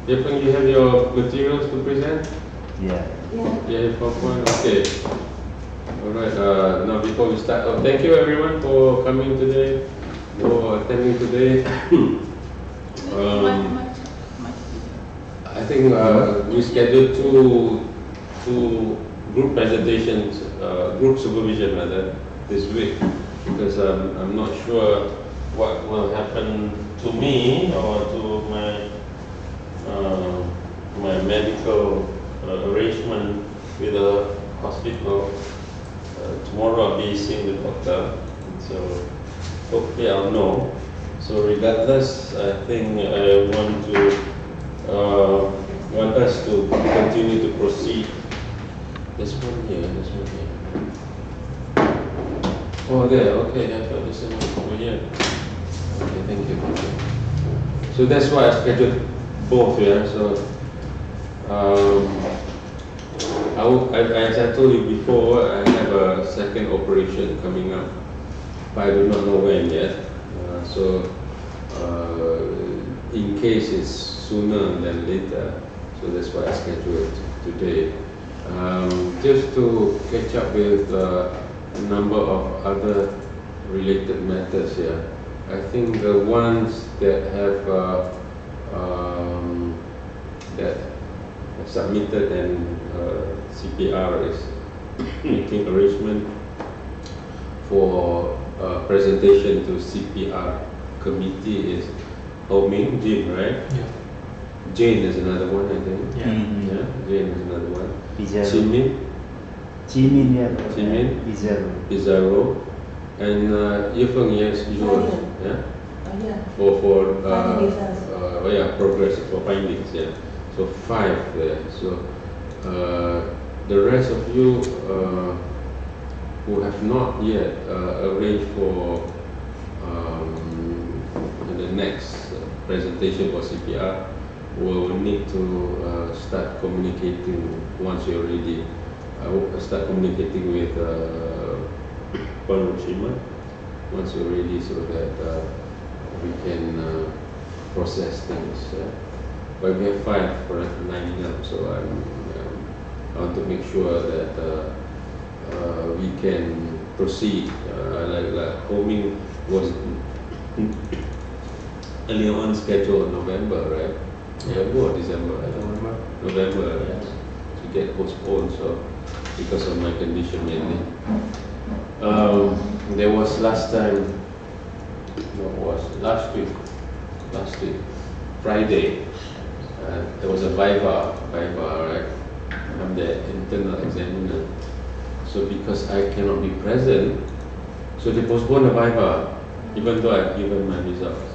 Yepeng, you have your materials to present? Yeah. Yeah, PowerPoint. Okay. All right. Now, before we start, thank you everyone for coming today, for attending today. I think we scheduled two group presentations, group supervision rather, this week, because I'm not sure what will happen to me or to my medical arrangement with the hospital. Tomorrow I'll be seeing the doctor, so hopefully I'll know. So regardless, I think I want us to continue to proceed. There's one here, there's one here. Oh, there, okay, I thought there's one over here. Okay, thank you. So that's why I scheduled both, yeah. So, as I told you before, I have a second operation coming up, but I do not know when yet. In case it's sooner than later, so that's why I scheduled today. Just to catch up with a number of other related matters here. I think the ones that have submitted and CPR is making arrangement for presentation to CPR committee is Homing, Jim, right? Yeah. Jane is another one, I think. Yeah. Yeah, Jane is another one. Pizarro. Jimin, yeah. Jimin. Pizarro. Pizarro, and Yifeng, yes, yours, yeah? For progress, for findings, yeah. So 5 there. So the rest of you who have not yet arranged for the next presentation for CPR will need to start communicating once you're ready. I will start communicating with Panushima once you're ready, so that we can process things. But we have 5 for lining up, so I want to make sure that we can proceed. Like homing was earlier on scheduled in November, right? November or December? I don't remember. November, yes. To get postponed, so because of my condition mainly. There was last week, Friday. There was a Viva, right? I'm the internal examiner. So because I cannot be present, so they postponed the Viva, even though I've given my results.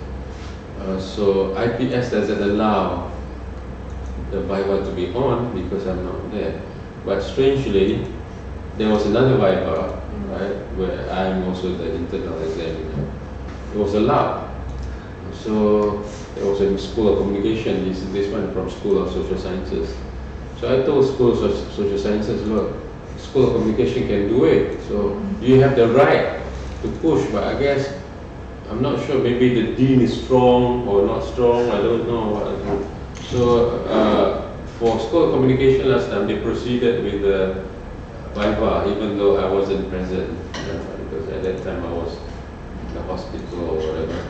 So IPS doesn't allow the Viva to be on because I'm not there. But strangely, there was another Viva, right, where I'm also the internal examiner. It was allowed. So there was a School of Communication, this one from School of Social Sciences. So I told School of Social Sciences, look, School of Communication can do it. So you have the right to push, but I guess, I'm not sure, maybe the dean is strong or not strong, I don't know. So for School of Communication last time, they proceeded with the Viva, even though I wasn't present, because at that time I was in the hospital or whatever.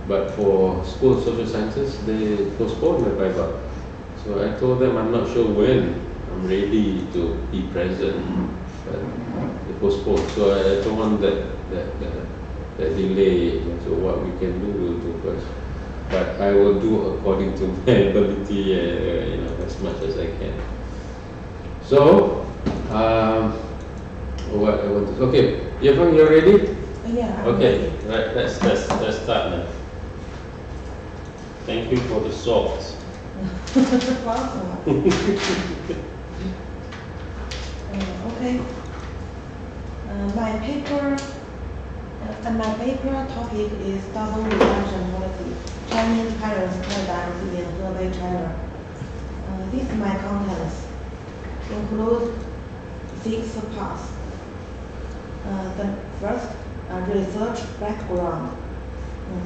But for School of Social Sciences, they postponed the Viva. So I told them I'm not sure when I'm ready to be present, but they postponed. So I don't want that delay. So what we can do, we'll do first. But I will do according to my ability, as much as I can. So, what I want to. Okay, Yevon, you're ready? Yeah. Okay, right. Let's start now. Thank you for the salt. Okay. My paper topic is double reduction policy, Chinese parents' paradigms in Hebei, China. These are my contents. Include 6 parts. The first, research background,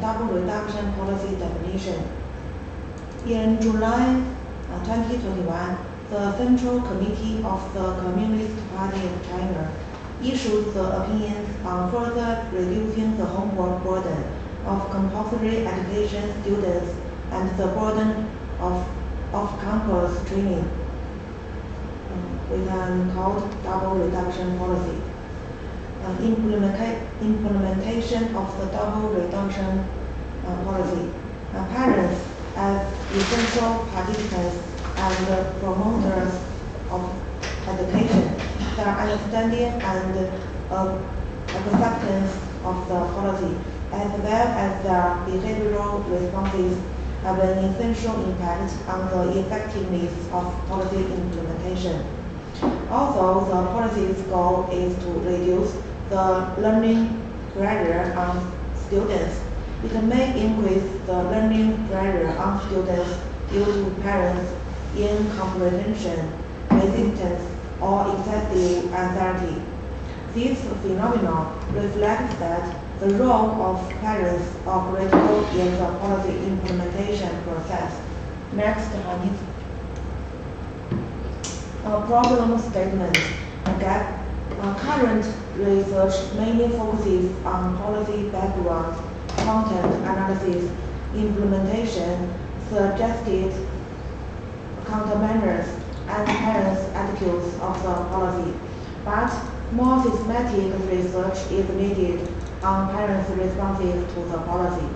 double reduction policy definition. In July 2021, the Central Committee of the Communist Party of China issued the opinions on further reducing the homework burden of compulsory education students and the burden of off-campus training. We can call double reduction policy. Implementation of the double reduction policy. Parents as essential participants and promoters of education, their understanding and acceptance of the policy, as well as their behavioral responses, have an essential impact on the effectiveness of policy implementation. Also, the policy's goal is to reduce the learning pressure on students. It may increase the learning pressure on students due to parents' incomprehension, resistance, or excessive anxiety. This phenomenon reflects that the role of parents are critical in the policy implementation process. Next, Hanif. Problem statement. Current research mainly focuses on policy background, content analysis, implementation, suggested countermeasures, and parents' attitudes of the policy. But more systematic research is needed on parents' responses to the policy.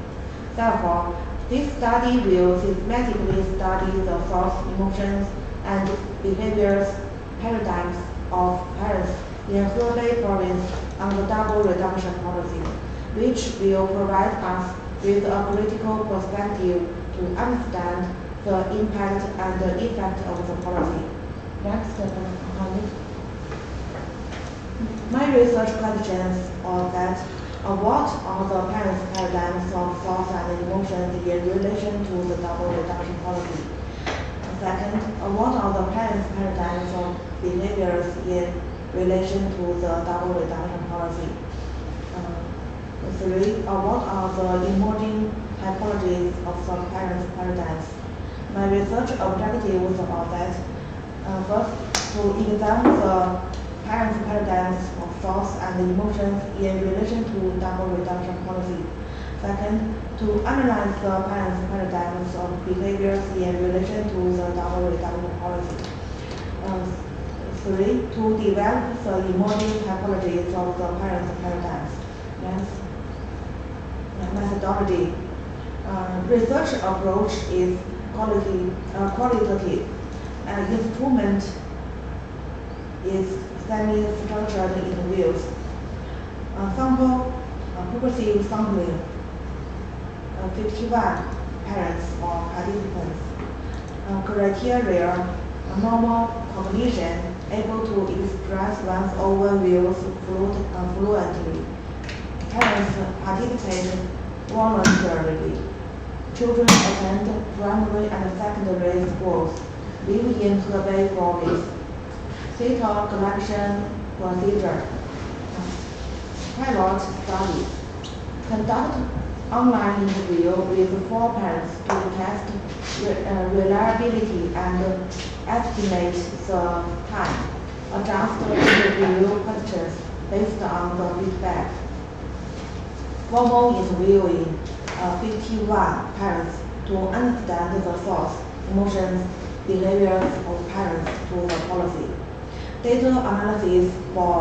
Therefore, this study will systematically study the thoughts, emotions, and behaviors paradigms of parents in Hebei province on the double reduction policy, which will provide us with a critical perspective to understand the impact and the effect of the policy. Next, Hanif. My research questions are that what are the parents' paradigms of thoughts and emotions in relation to the double reduction policy? Second, what are the parents' paradigms of behaviors in relation to the double reduction policy? Three, what are the emerging typologies of the parents' paradigms? My research objective was about that. First, to examine the parents' paradigms of thoughts and emotions in relation to double reduction policy. Second, to analyze the parents' paradigms of behaviors in relation to the double reduction policy. Three, to develop the emerging typologies of the parents' paradigms. Next, methodology. Research approach is qualitative. Instrument is semi-structured interviews. Sample, purposive sampling, 51 parents or participants. Criteria, normal cognition, able to express one's own views fluently. Parents participate voluntarily. Children attend primary and secondary schools. Live in Hebei province. Data collection procedure. Pilot study. Conduct online interview with 4 parents to test reliability and estimate the time. Adjust interview questions based on the feedback. Formal interviewing 51 parents to understand the thoughts, emotions, behaviors of parents to the policy. Data analysis for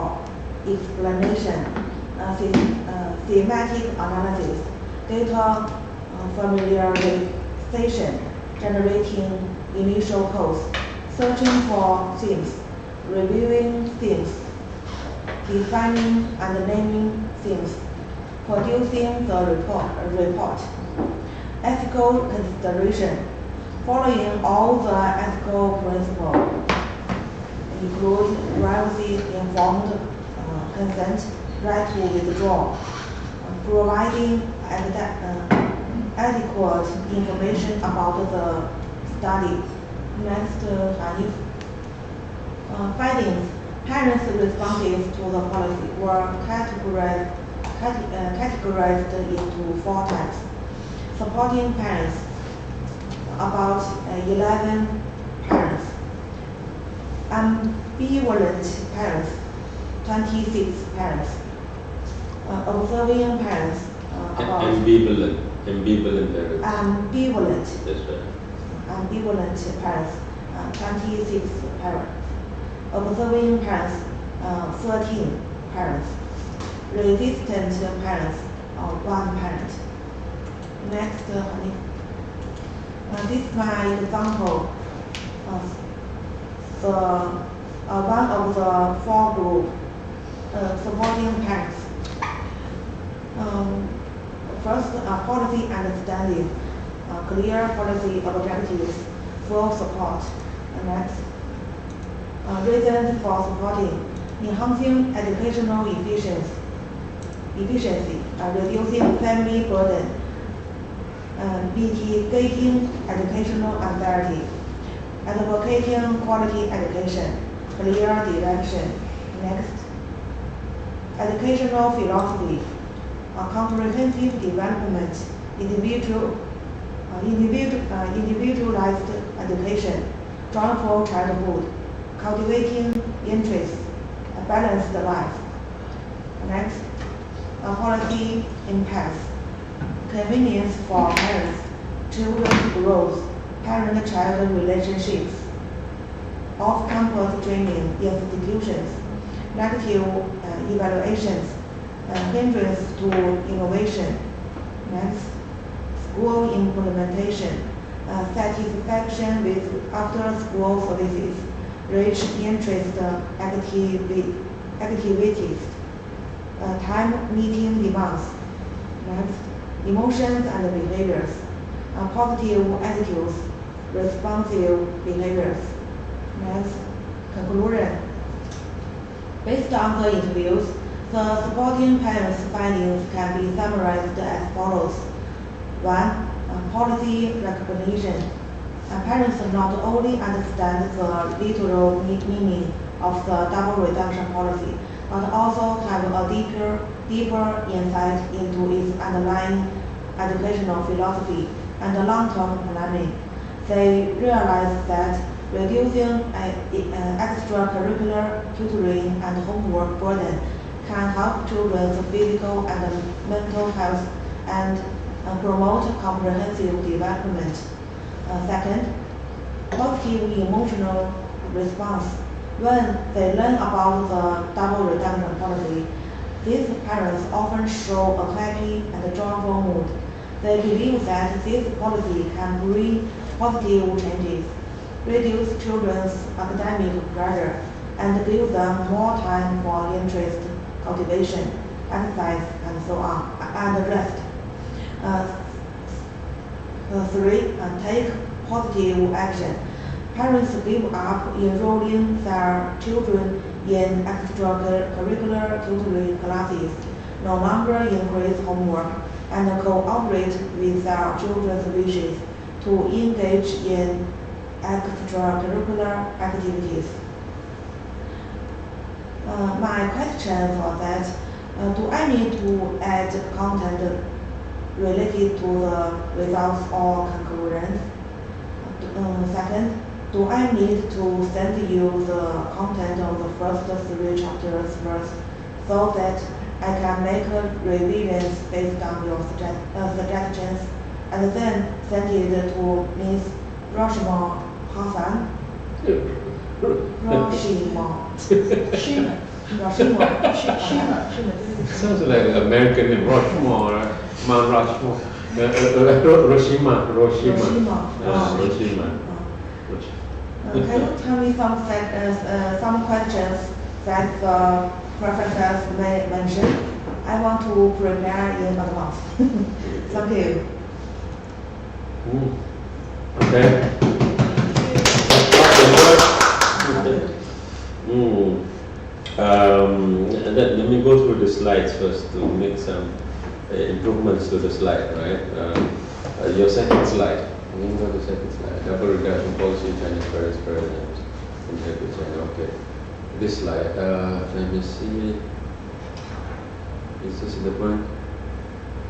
explanation, thematic analysis, data familiarization, generating initial codes, searching for themes, reviewing themes, defining and naming themes, producing the report. Ethical consideration, following all the ethical principles, include privacy-informed consent, right to withdraw, providing adequate information about the study. Next, Hanif. Findings. Parents' responses to the policy were categorized into 4 types. Supporting parents, about 11 parents. Ambivalent parents, 26 parents. Observing parents, about Ambivalent parents. ambivalent That's right. ambivalent parents, 26 parents. Observing parents, 13 parents. Resistant parents, 1 parent. Next, honey. This is my example of one of the 4 group supporting parents. First, policy understanding, clear policy objectives, full support. And next, reasons for supporting, enhancing educational efficiency, reducing family burden, mitigating educational anxiety, advocating quality education, clear direction. Next, educational philosophy, comprehensive development, individualized education, joyful childhood, cultivating interests, a balanced life. Next, policy impacts, convenience for parents, children growth, parent-child relationships, off-campus training institutions, negative evaluations, hindrance to innovation. Next, school implementation, satisfaction with after-school services, rich interest activities, time meeting demands. Next, emotions and behaviors, positive attitudes, responsive behaviors. Next, conclusion. Based on the interviews, the supporting parents' findings can be summarized as follows. 1. Policy recognition. Parents not only understand the literal meaning of the double reduction policy, but also have a deeper insight into its underlying educational philosophy and long-term planning. They realize that reducing extracurricular tutoring and homework burden can help children's physical and mental health and promote comprehensive development. Second, positive emotional response. When they learn about the double reduction policy, these parents often show a happy and joyful mood. They believe that this policy can bring positive changes, reduce children's academic pressure, and give them more time for interest cultivation, exercise, and so on, and rest. 3. Take positive action. Parents give up enrolling their children in extracurricular tutoring classes, no longer increase homework, and cooperate with their children's wishes to engage in extracurricular activities. My question was that, do I need to add content related to the results or conclusions? Second, do I need to send you the content of the first 3 chapters first so that I can make revisions based on your suggestions and then send it to Ms. Rashma Hassan? Sounds like American name, Rushmore, Mount Rushmore. Hiroshima. Can you tell me some questions that the professors may mention? I want to prepare in advance. Thank you. Okay. Let me go through the slides first to make some improvements to the slide, right? Your second slide. You can go to the second slide. Double reduction policy in Chinese parents, paradigms compared to China. Okay. This slide. Let me see. Is this the point?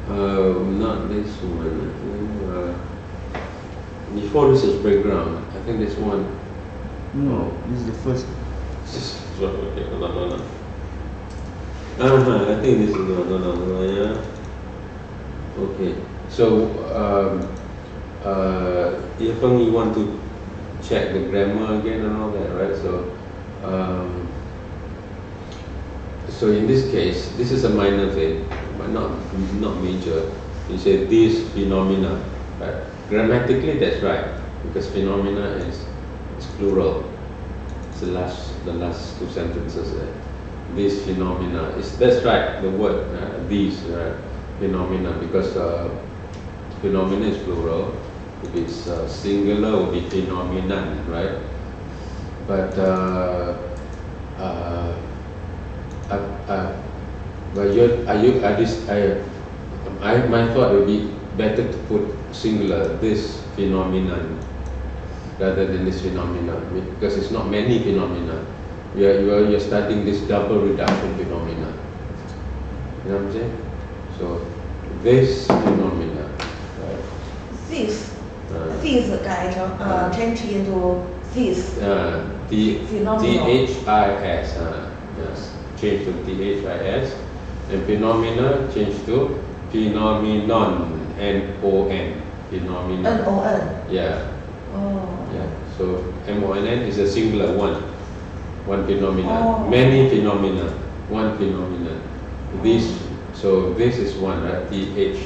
Not this one. before research background, I think this one. No, this is the first. Okay, no. I think this is no, yeah. Okay, so Irfan, you want to check the grammar again and all that, right? So in this case, this is a minor thing, but not major. You say these phenomena, right? Grammatically, that's right, because phenomena is plural. It's the last two sentences there. These phenomena that's right. The word these phenomena, because phenomena is plural. If it's singular, it would be phenomenon, right? But my thought would be better to put singular, this phenomenon, rather than this phenomenon, because it's not many phenomena. You're studying this double reduction phenomena. You know what I'm saying? So this phenomena, right? This 改成change into this. THIS, yes, change to THIS, and phenomena change to phenomenon, NON, phenomenon. NON. Yeah. Oh. Yeah. So MONN is a singular one phenomena. Oh. Many phenomena, one phenomenon. So this is one, right? THIS.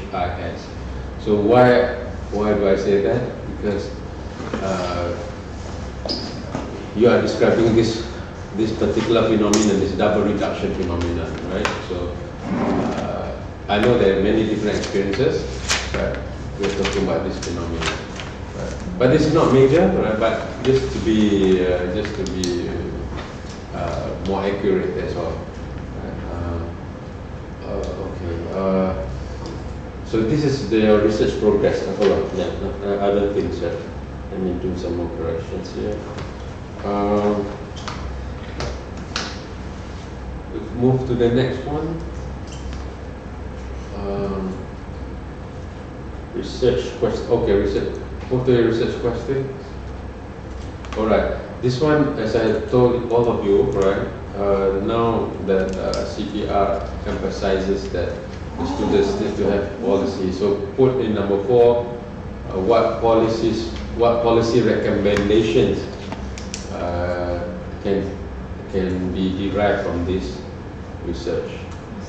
So why do I say that? Because you are describing this particular phenomenon, this double reduction phenomenon, right? So I know there are many different experiences, but we're talking about this phenomenon. Right? But this is not major, right? But just to be more accurate, that's all. Okay. So this is the research progress. Hold on. Other things. Let me do some more corrections here. Move to the next one. Research question. Okay, research. Move to the research question. All right. This one, as I told all of you, right? Now that CPR emphasizes that the students need to have policy. So put in number 4, what policy recommendations can be derived from this research.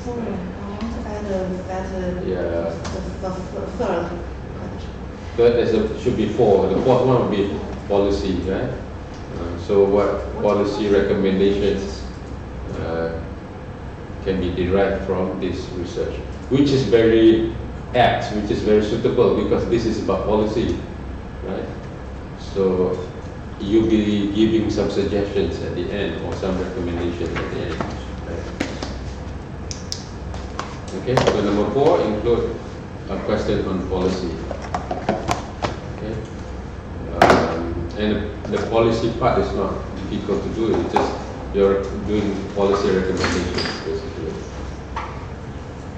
Sorry, I want to add that the third. Third should be 4. The fourth one would be policy, right? So what policy recommendations can be derived from this research, which is very apt, which is very suitable, because this is about policy, right? So you'll be giving some suggestions at the end, or some recommendations at the end, right? Okay, so number 4 include a question on policy. Okay, and the policy part is not difficult to do. It's just you're doing policy recommendations, basically.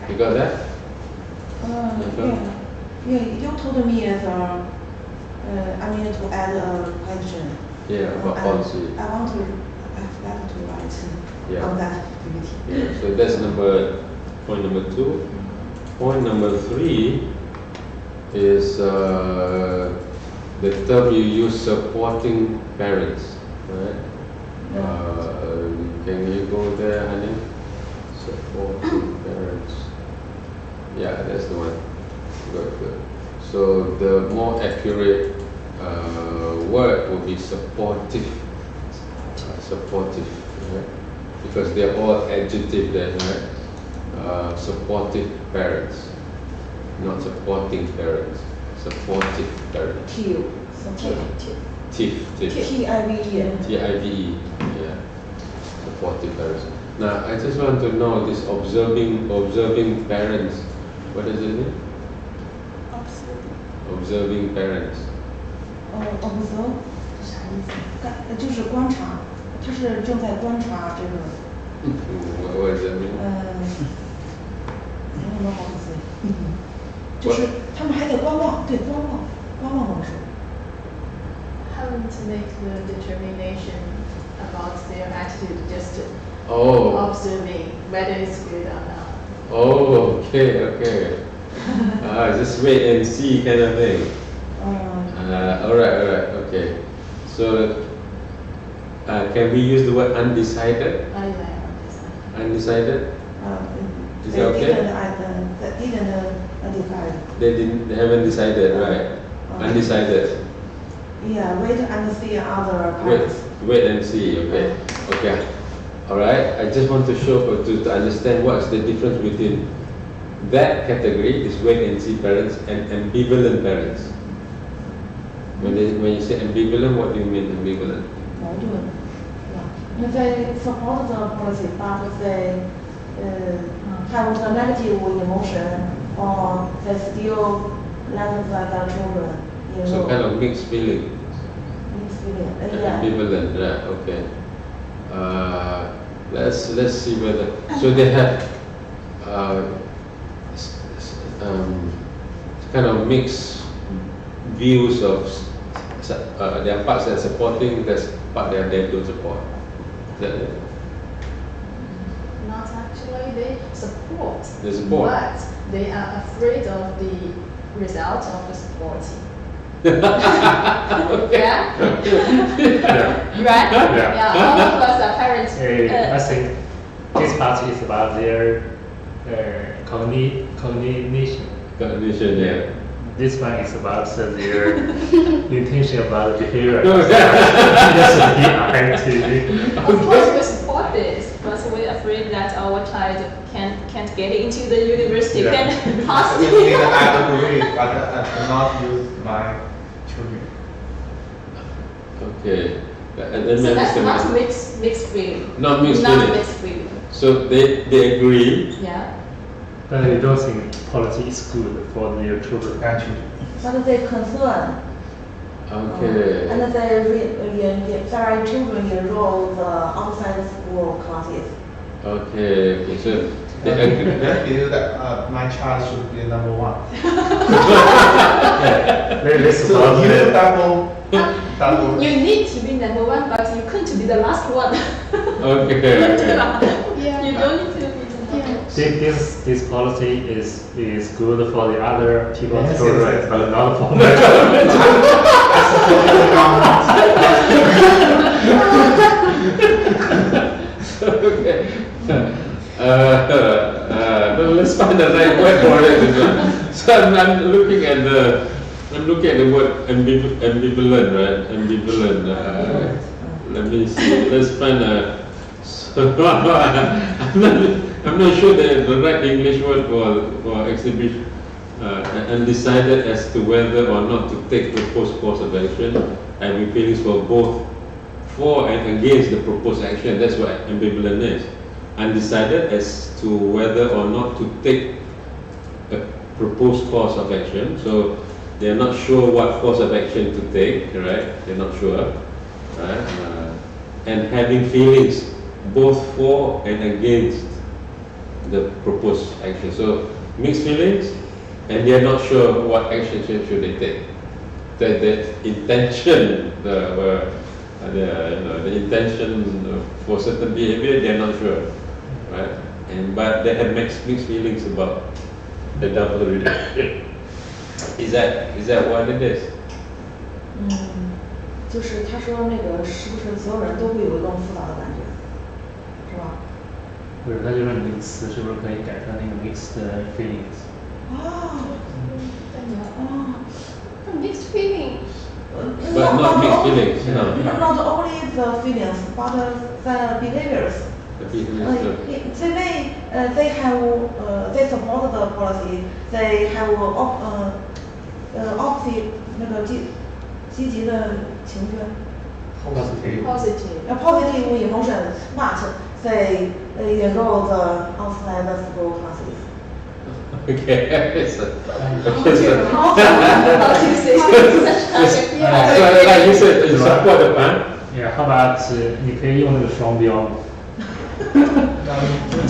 You got that? Yeah. You told me as I mean to add a question. Yeah, about policy. I want to ask that to write on that activity. Yeah, so that's point number 2. Point number 3 is the term you use, supporting parents, right? Can you go there, honey? Supporting parents. Yeah, that's the one. Good. So the more accurate word would be supportive. Supportive, right? Because they're all adjective there, right? Supportive parents, not supporting parents. Supportive parents. TIVE. Yeah. Supportive parents. Now, I just want to know this observing parents. What does it mean? Observing parents. Observe 啥意思？就是观察，他是正在观察这个。What does that mean? 没什么好意思。就是他们还在观望，对，观望怎么说？ haven't made the determination about their attitude, just Oh, observing whether it's good or not. oh, okay. Just wait and see kind of thing. Alright, okay. So, can we use the word undecided? Yeah, Undecided? Is that okay? They didn't decide. They haven't decided, right? Undecided. Yeah, wait and see other Wait, parts. wait and see. Okay. Alright. I just want to show to understand what's the difference between that category is wait and see parents and ambivalent parents. When you say ambivalent, what do you mean ambivalent? 矛盾。Yeah. They support the policy, but they have a negative emotion, or they still let the children. So kind of mixed feeling. Mixed feeling. Yeah. Ambivalent, right? Okay. Let's see whether they have kind of mixed views of there are parts that are supporting, there's part that they don't support. Is that it? Not actually, they support. They support. But they are afraid of the result of the supporting. Yeah? Right? Yeah. All of us are parents. I think this part is about their cognition. Cognition, yeah. This one is about their intention about behavior. No. Just be affected. Of course, we support this, but we're afraid that our child can't get into the university, Yeah. can pass I the agree, but I cannot use my children. Okay. And then So that's understand. not mixed feeling. Not mixed Not feeling. mixed feeling. So they agree. Yeah. But I don't think politics is good for their children. But they concern. Okay. And they are children enroll the outside school classes. Okay. So they agree. They feel that my child should be number one. Let's So about you the double. You need to be number one, but you couldn't be the last one. Okay. Yeah. You don't need to be the number one. this policy is good for the other people's Yes, children, yes. but not for my children. Okay. Let's find the right word for it. This one. So I'm looking at the word ambivalent, right? Ambivalent. Let me see. Let's find a. I'm not sure the right English word for exhibition. Undecided as to whether or not to take the proposed course of action, having feelings for and against the proposed action. That's what ambivalent is. Undecided as to whether or not to take a proposed course of action. So they're not sure what course of action to take, right? They're not sure, right? And having feelings both for and against the proposed action. So mixed feelings, and they're not sure what action should they take. The intention, the intention for certain behavior, they're not sure, right? But they have mixed feelings about the double relationship. Is that what it is? 就是他说那个是不是所有人都会有一种辅导的感觉，是吧？不是，他就说你这个词是不是可以改成那个 mixed feelings？ Mixed feeling. But not mixed feelings, no. Not only the feelings, but the behaviors. The feelings, They support the policy. They have opposite 那个积极的情绪 Positive. positive emotions, but they enroll the outside the school classes. Okay. So How do you say such a so like you said, you support the plan. Yeah, how about 你可以用那个双标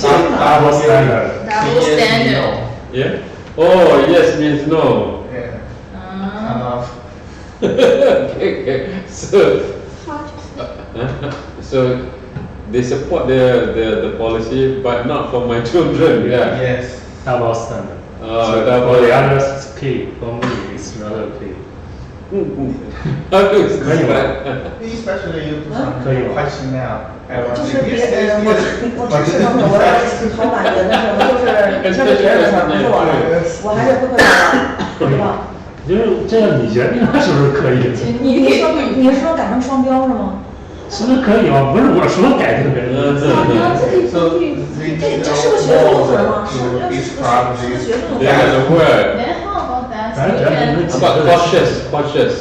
Double standard. Double standard. Yeah. Oh, yes means no. Yeah. Ah. Okay. So they support the policy, but not for my children. Yeah. Yes. double standard. Oh, So double. for the others it's key, for me it's not okay. How to可以吗？ Especially you do some 可以吗？ questionnaire. I want 就 to 是别 yes, 我 yes, 我支持他们，我要投满人的时候，就是那是别人的事儿，不是我的，我还是会表达，对吧？就是这样，你决定是不是可以？你是说改成双标是吗？是不是可以吗？不是我说改就改。So we need 这是个学术论文吗？ to 是 describe 是个 this. 学术论 They 文。 got the word. Then how about that? 反正只要你们 You 几 How 个 about cautious? cautious.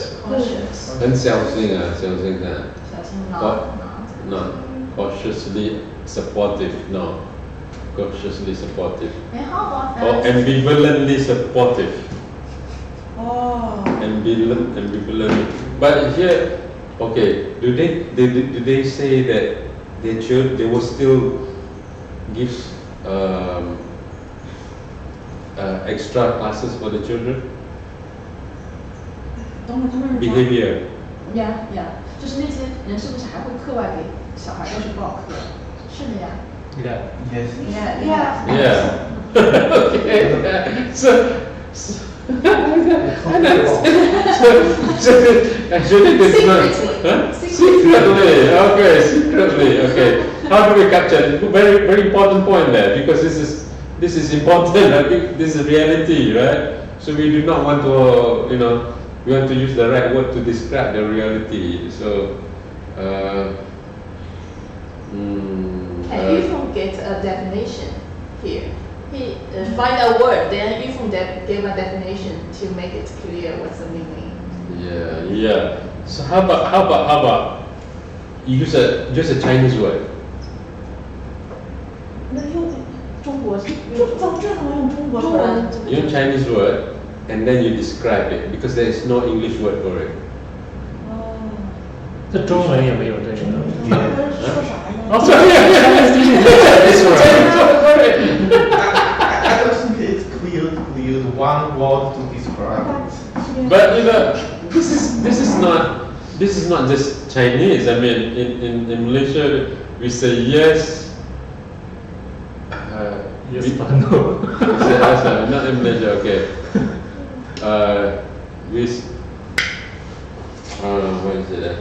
很小心啊，小心啊。小心 No, cautiously supportive. No, cautiously supportive. Then how about Or that? ambivalently supportive. 哦， Ambivalent. But here, okay, do they say that their children they will still give extra classes for the children? 等会儿他们是啥？ Behavior. Yeah, yeah. 就是那些人是不是还会课外给小孩要去报课？是的呀。Yes. Yeah, yeah. Yeah. Okay. So actually that's not. Huh? Secretly. Okay. How do we capture? Very, very important point there, because this is important. I think this is reality, right? So we do not want to, we want to use the right word to describe the reality. So, And Yufeng get a definition here. He find a word, then Yufeng gave a definition to make it clear what's the meaning. yeah. So how about you use just a Chinese word? 那用中国是就正常用中国词儿。 Use Chinese word and then you describe it, because there is no English word for it. 哦，这中文也没有这个。他们说啥呀？哦，I don't think it's clear to use one word to describe it. But this is not just Chinese. I mean, in Malaysia we say yes. Yes, we- but no. Not in Malaysia. Okay. What is it?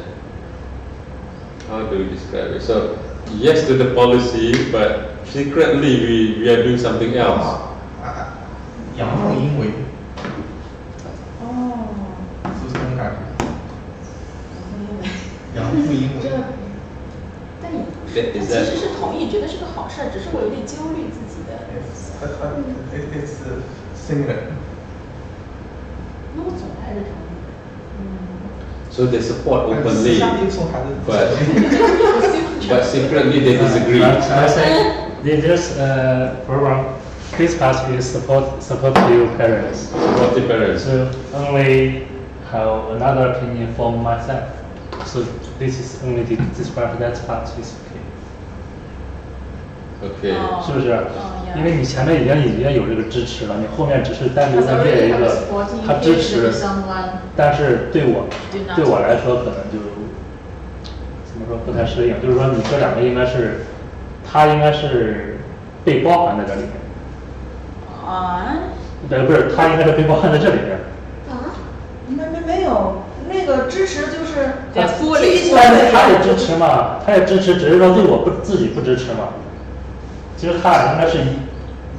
How do we describe it? So yes to the policy, but secretly we are doing something else. 阳奉阴违，哦，是这种感觉。阳奉阴违。但你 Is 其 that 实是同意，觉得是个好事儿，只是我有点焦虑自己的。 It's similar. 那我总还是同意。 so they support 私 openly, 下接触还是 but secretly they disagree. I say this program, this part is support you parents. Support the parents. So only have another opinion from myself. So this is only this part, that part is okay. Okay. 哦是不是？因为你前面已经有这个支持了，你后面只是单独 Because 的列 already 一 have 个 supporting 他支持 someone 但是对我 do not 对我来说可能就怎么说不太适应，就是说你这两个应该是，它应该是被包含在这里面，啊。不是，它应该是被包含在这里面。啊？没有，那个支持就是对，fully 积极但是他也支持嘛，他也支持，只是说对我自己不支持嘛。其实他俩应该是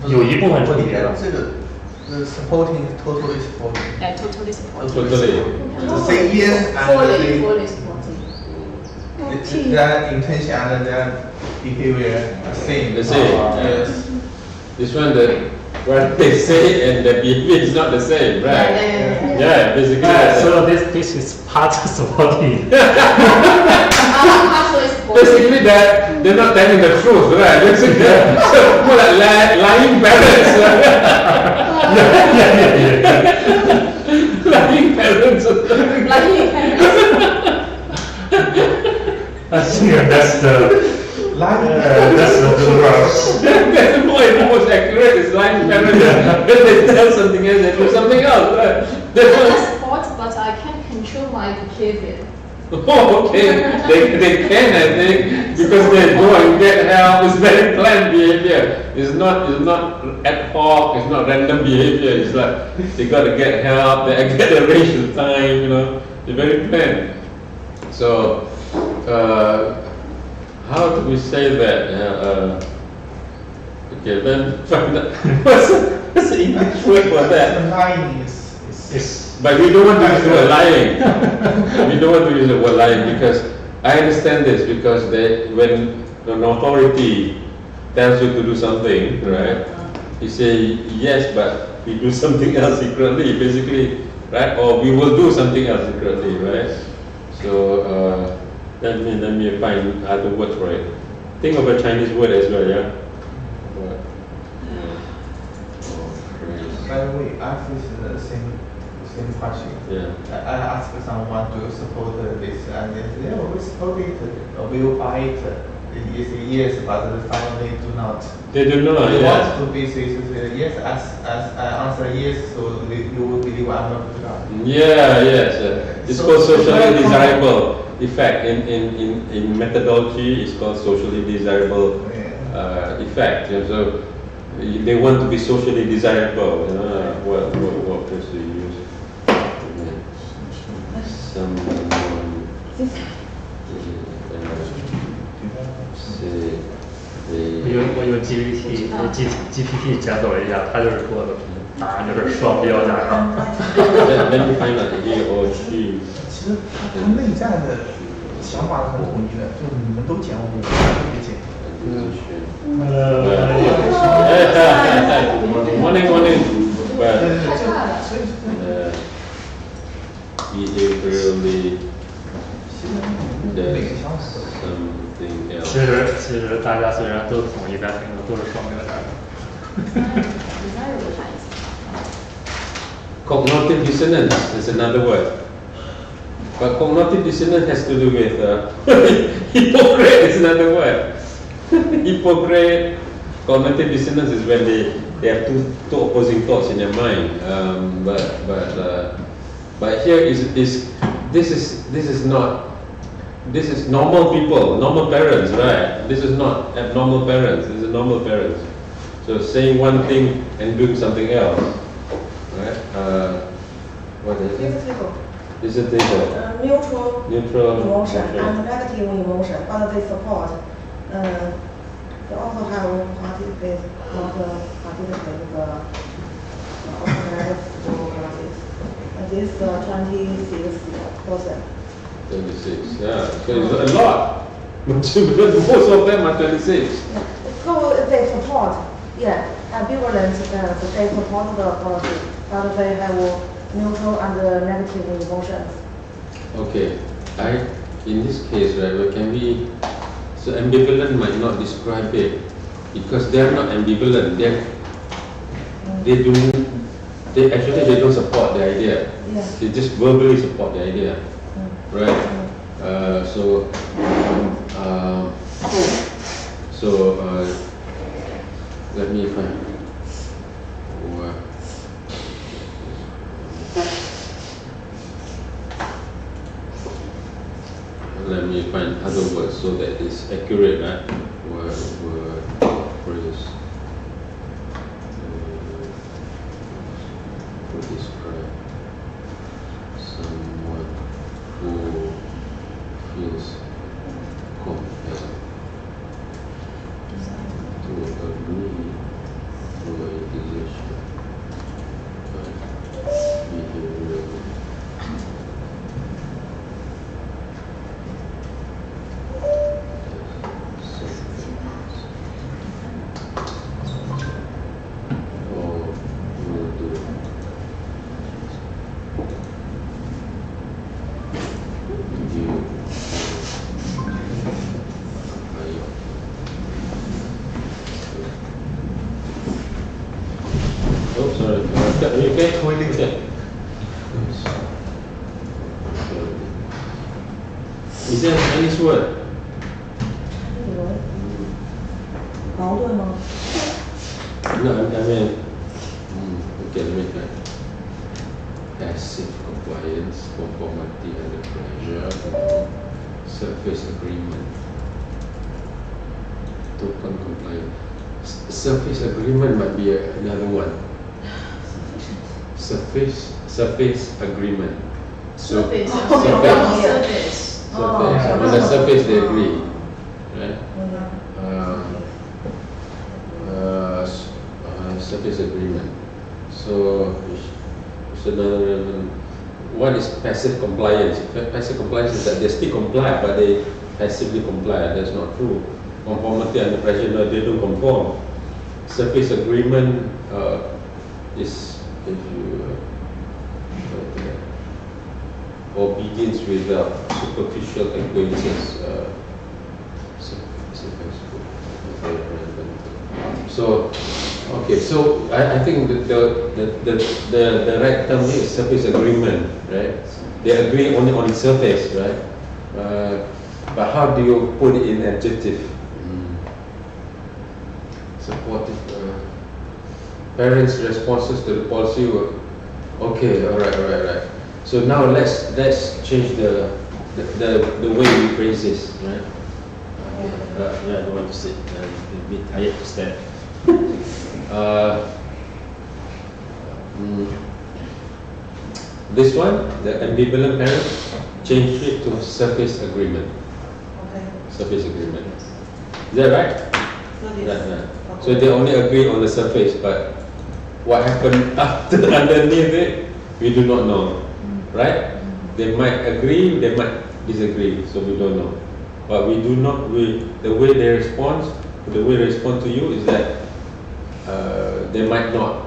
有一部分重叠的。这个supporting totally supporting. I totally support. Totally. To say yes and Fully supporting. their intention and their behavior are same. The same, Yes. This one, what they say and the behavior is not the same, right? Yeah, basically. So this is part supporting. Partially supporting. Basically, that they're not telling the truth, right? Basically, so more like lying parents. Lying parents. I think that's the that's the word. That's more accurate. Is lying parents. When they tell something else, they do something else, right? I support, but I can't control my behavior. Oh, okay. They can, I think, because they go and get help. It's very planned behavior. It's not ad hoc. It's not random behavior. It's like they got to get help. They get arrange the time. They're very planned. So, how do we say that? Okay, then find out what's the English word for that? Lying is But we don't want to use the word lying. We don't want to use the word lying because I understand this because when an authority tells you to do something, right? You say yes, but we do something else secretly, basically, right? Or we will do something else secretly, right? So let me find other words for it. Think of a Chinese word as well, yeah. What? By the way, I asked the same question. Yeah. I asked someone to support this, and they say, "Oh, we support it. We'll buy it." They say yes, but finally do not. They do not. They Yes. want to be say yes, as I answer yes, so you will believe I'm not the guy. Yeah. Yes. It's called socially desirable effect. In methodology, it's called socially desirable effect. And so they want to be socially desirable. What words do you use? Someone say我用 GPT 检走了一下，他就是说的答案就是双标加上。Let me find out he or she. 其实他内在的想法是很统一的，就是你们都讲，我也讲。Morning. Well, 所以 behaviorally 每 there's 个想法都 something else. 其实大家虽然都统一，但是都是双标加上。Cognitive dissonance is another word. But cognitive dissonance has to do with hypocrite is another word. Hypocrite, cognitive dissonance is when they have two opposing thoughts in their mind. But here this is normal people, normal parents, right? This is not abnormal parents. This is normal parents. So saying one thing and doing something else, right? What is it? This is a table. Neutral emotion okay. and negative emotion, but they support. They also have participate, not participate in the organized school classes. And this 26%. 26, yeah. So it's a lot. Most of them are 26. So they support, ambivalent, they support the policy, but they have neutral and negative emotions. Okay. In this case, right, so ambivalent might not describe it because they are not ambivalent. They don't support the idea. Yeah. They just verbally support the idea. Right. Let me find. Let me find other words so that it's accurate, right? Word, phrase. To describe someone who feels compelled to agree to a decision but behaviorally Are you okay? Okay. Is there a Chinese word? 矛盾吗？ No, I mean, okay, let me try. Passive compliance, conformity under pressure. surface agreement. Total compliance. Surface agreement might be another one. Surface agreement. So Surface. surface. Surface. On the surface they agree, right? Surface agreement. So it's another one is passive compliance. Passive compliance is that they still comply, but they passively comply. That's not true. Conformity under pressure, no, they don't conform. Surface agreement is if you obedience without superficial acquaintances. So, okay, so I think that the right term here is surface agreement, right? They agree only on the surface, right? But how do you put it in adjective? Supportive. Parents' responses to the policy were okay. All right. So now let's change the way we phrase this, right? Yeah, I don't want to sit. I'm a bit tired to stand. This one, the ambivalent parents, change it to surface agreement. Okay. Surface agreement. Is that right? Surface. So they only agree on the surface, but what happened after underneath it, we do not know, right? They might agree, they might disagree, so we don't know. But we do not. The way they respond to you is that they might not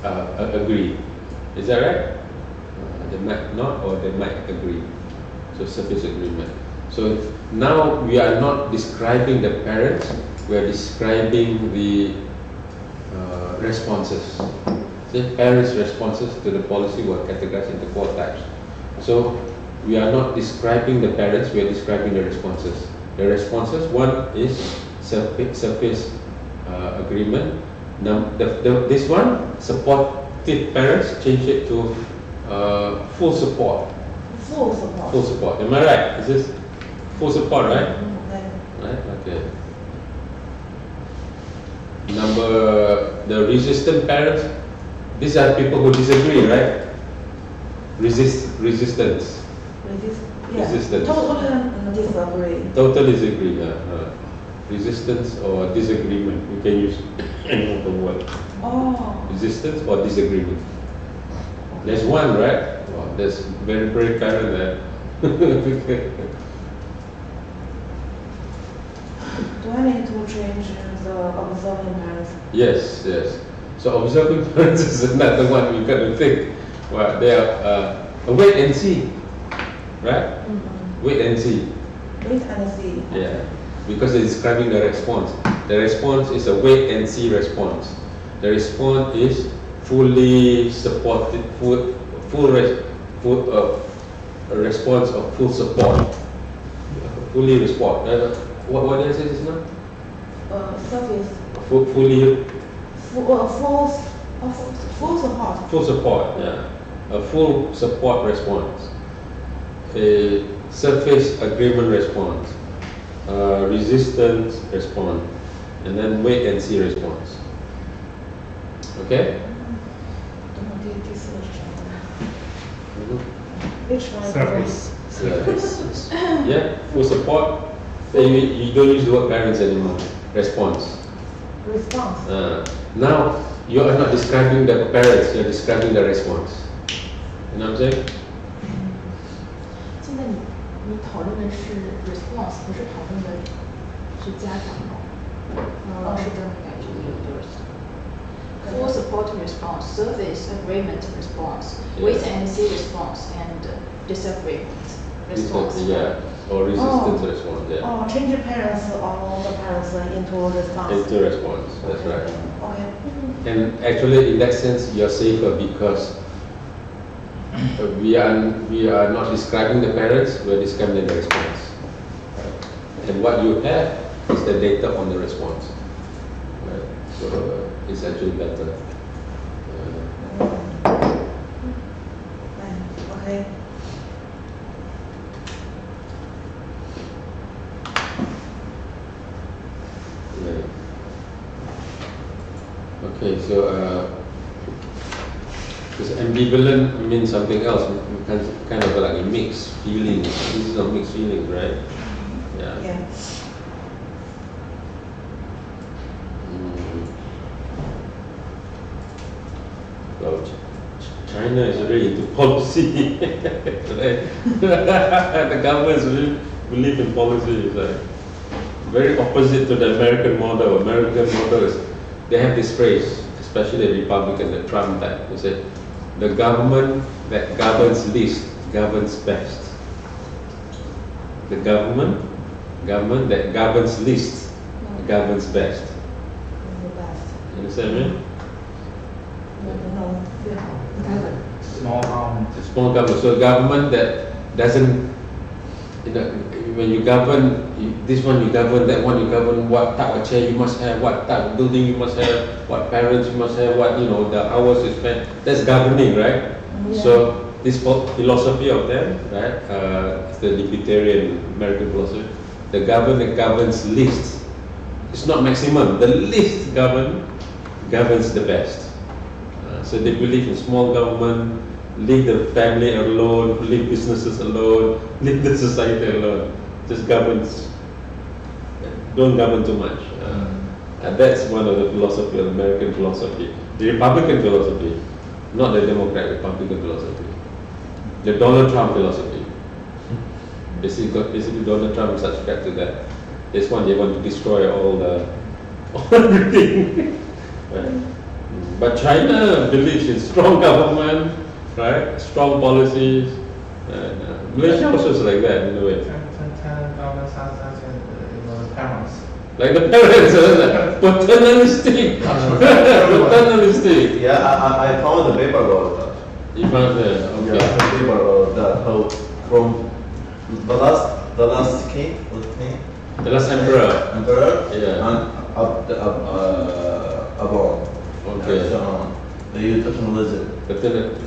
agree. Is that right? They might not, or they might agree. So surface agreement. So now we are not describing the parents. We are describing the responses. The parents' responses to the policy were categorized into 4 types. So we are not describing the parents, we are describing the responses. The responses, one is surface agreement. Now, this one, supportive parents, change it to full support. Full support. Full support. Am I right? Is this full support, right? Okay. Right? Okay. The resistant parents, these are people who disagree, right? Resistance. Yeah. Resistance. Total disagree. Total disagree. Resistance or disagreement. You can use any of the word. Oh. Resistance or disagreement. There's one, right? Wow, that's very current there. Do I need to change the observing parents? Yes. So observing parents is another one we got to think. Well, they are wait and see, right? Wait and see. Wait and see. Yeah, because they're describing the response. The response is a wait and see response. The response is fully supported, a response of full support. Fully respond. What did I say just now? Surface. Fully. Full support. Full support. Yeah, a full support response. A surface agreement response. Resistance response, and then wait and see response. Okay. Which one? Surface. Yeah, full support. You don't use the word parents anymore. Response. Response. Now you are not describing the parents, you are describing the response. You know what I'm saying? 现在你讨论的是 response， 不是讨论的是家长吗？是这种感觉。Full support response, surface agreement response, wait and see response, and disagreement response. Yeah, or resistance response. Yeah. Oh, change the parents or the parents into response. Into response. That's right. Okay. And actually, in that sense, you're safer because we are not describing the parents, we're describing the response. And what you have is the data on the response. Right? So it's actually better. Okay. Okay, so this ambivalent means something else, kind of like a mixed feeling. This is a mixed feeling, right? Yeah. Yeah. Well, China is really into policy. Right? The governments really believe in policy. It's like very opposite to the American model. American model is, they have this phrase, especially the Republican, the Trump type. They say, the government that governs least governs best. The government that governs least governs best. The best. You understand me? No. Small government. Small government. So government that doesn't, when you govern, this one you govern, that one you govern, what type of chair you must have, what type of building you must have, what parents you must have, what, the hours you spend. That's governing, right? Yeah. So this philosophy of them, right, it's the libertarian American philosophy. The government that governs least. It's not maximum. The least governs the best. So they believe in small government, leave the family alone, leave businesses alone, leave the society alone. Just governs. Don't govern too much. And that's one of the philosophy of American philosophy. The Republican philosophy, not the Democrat Republican philosophy. The Donald Trump philosophy. Basically Donald Trump subscribed to that. This one they want to destroy all everything. Right? But China believes in strong government, right? Strong policies. And Malaysia also is like that in a way. China government sounds like the parents. Like the parents, paternalistic. Paternalistic. Yeah, I found the paper about that. You found that? Yeah, Okay. the paper about that. How from the last king, what's his name? The last emperor. Emperor. Yeah. And above. Okay. So, they use paternalism.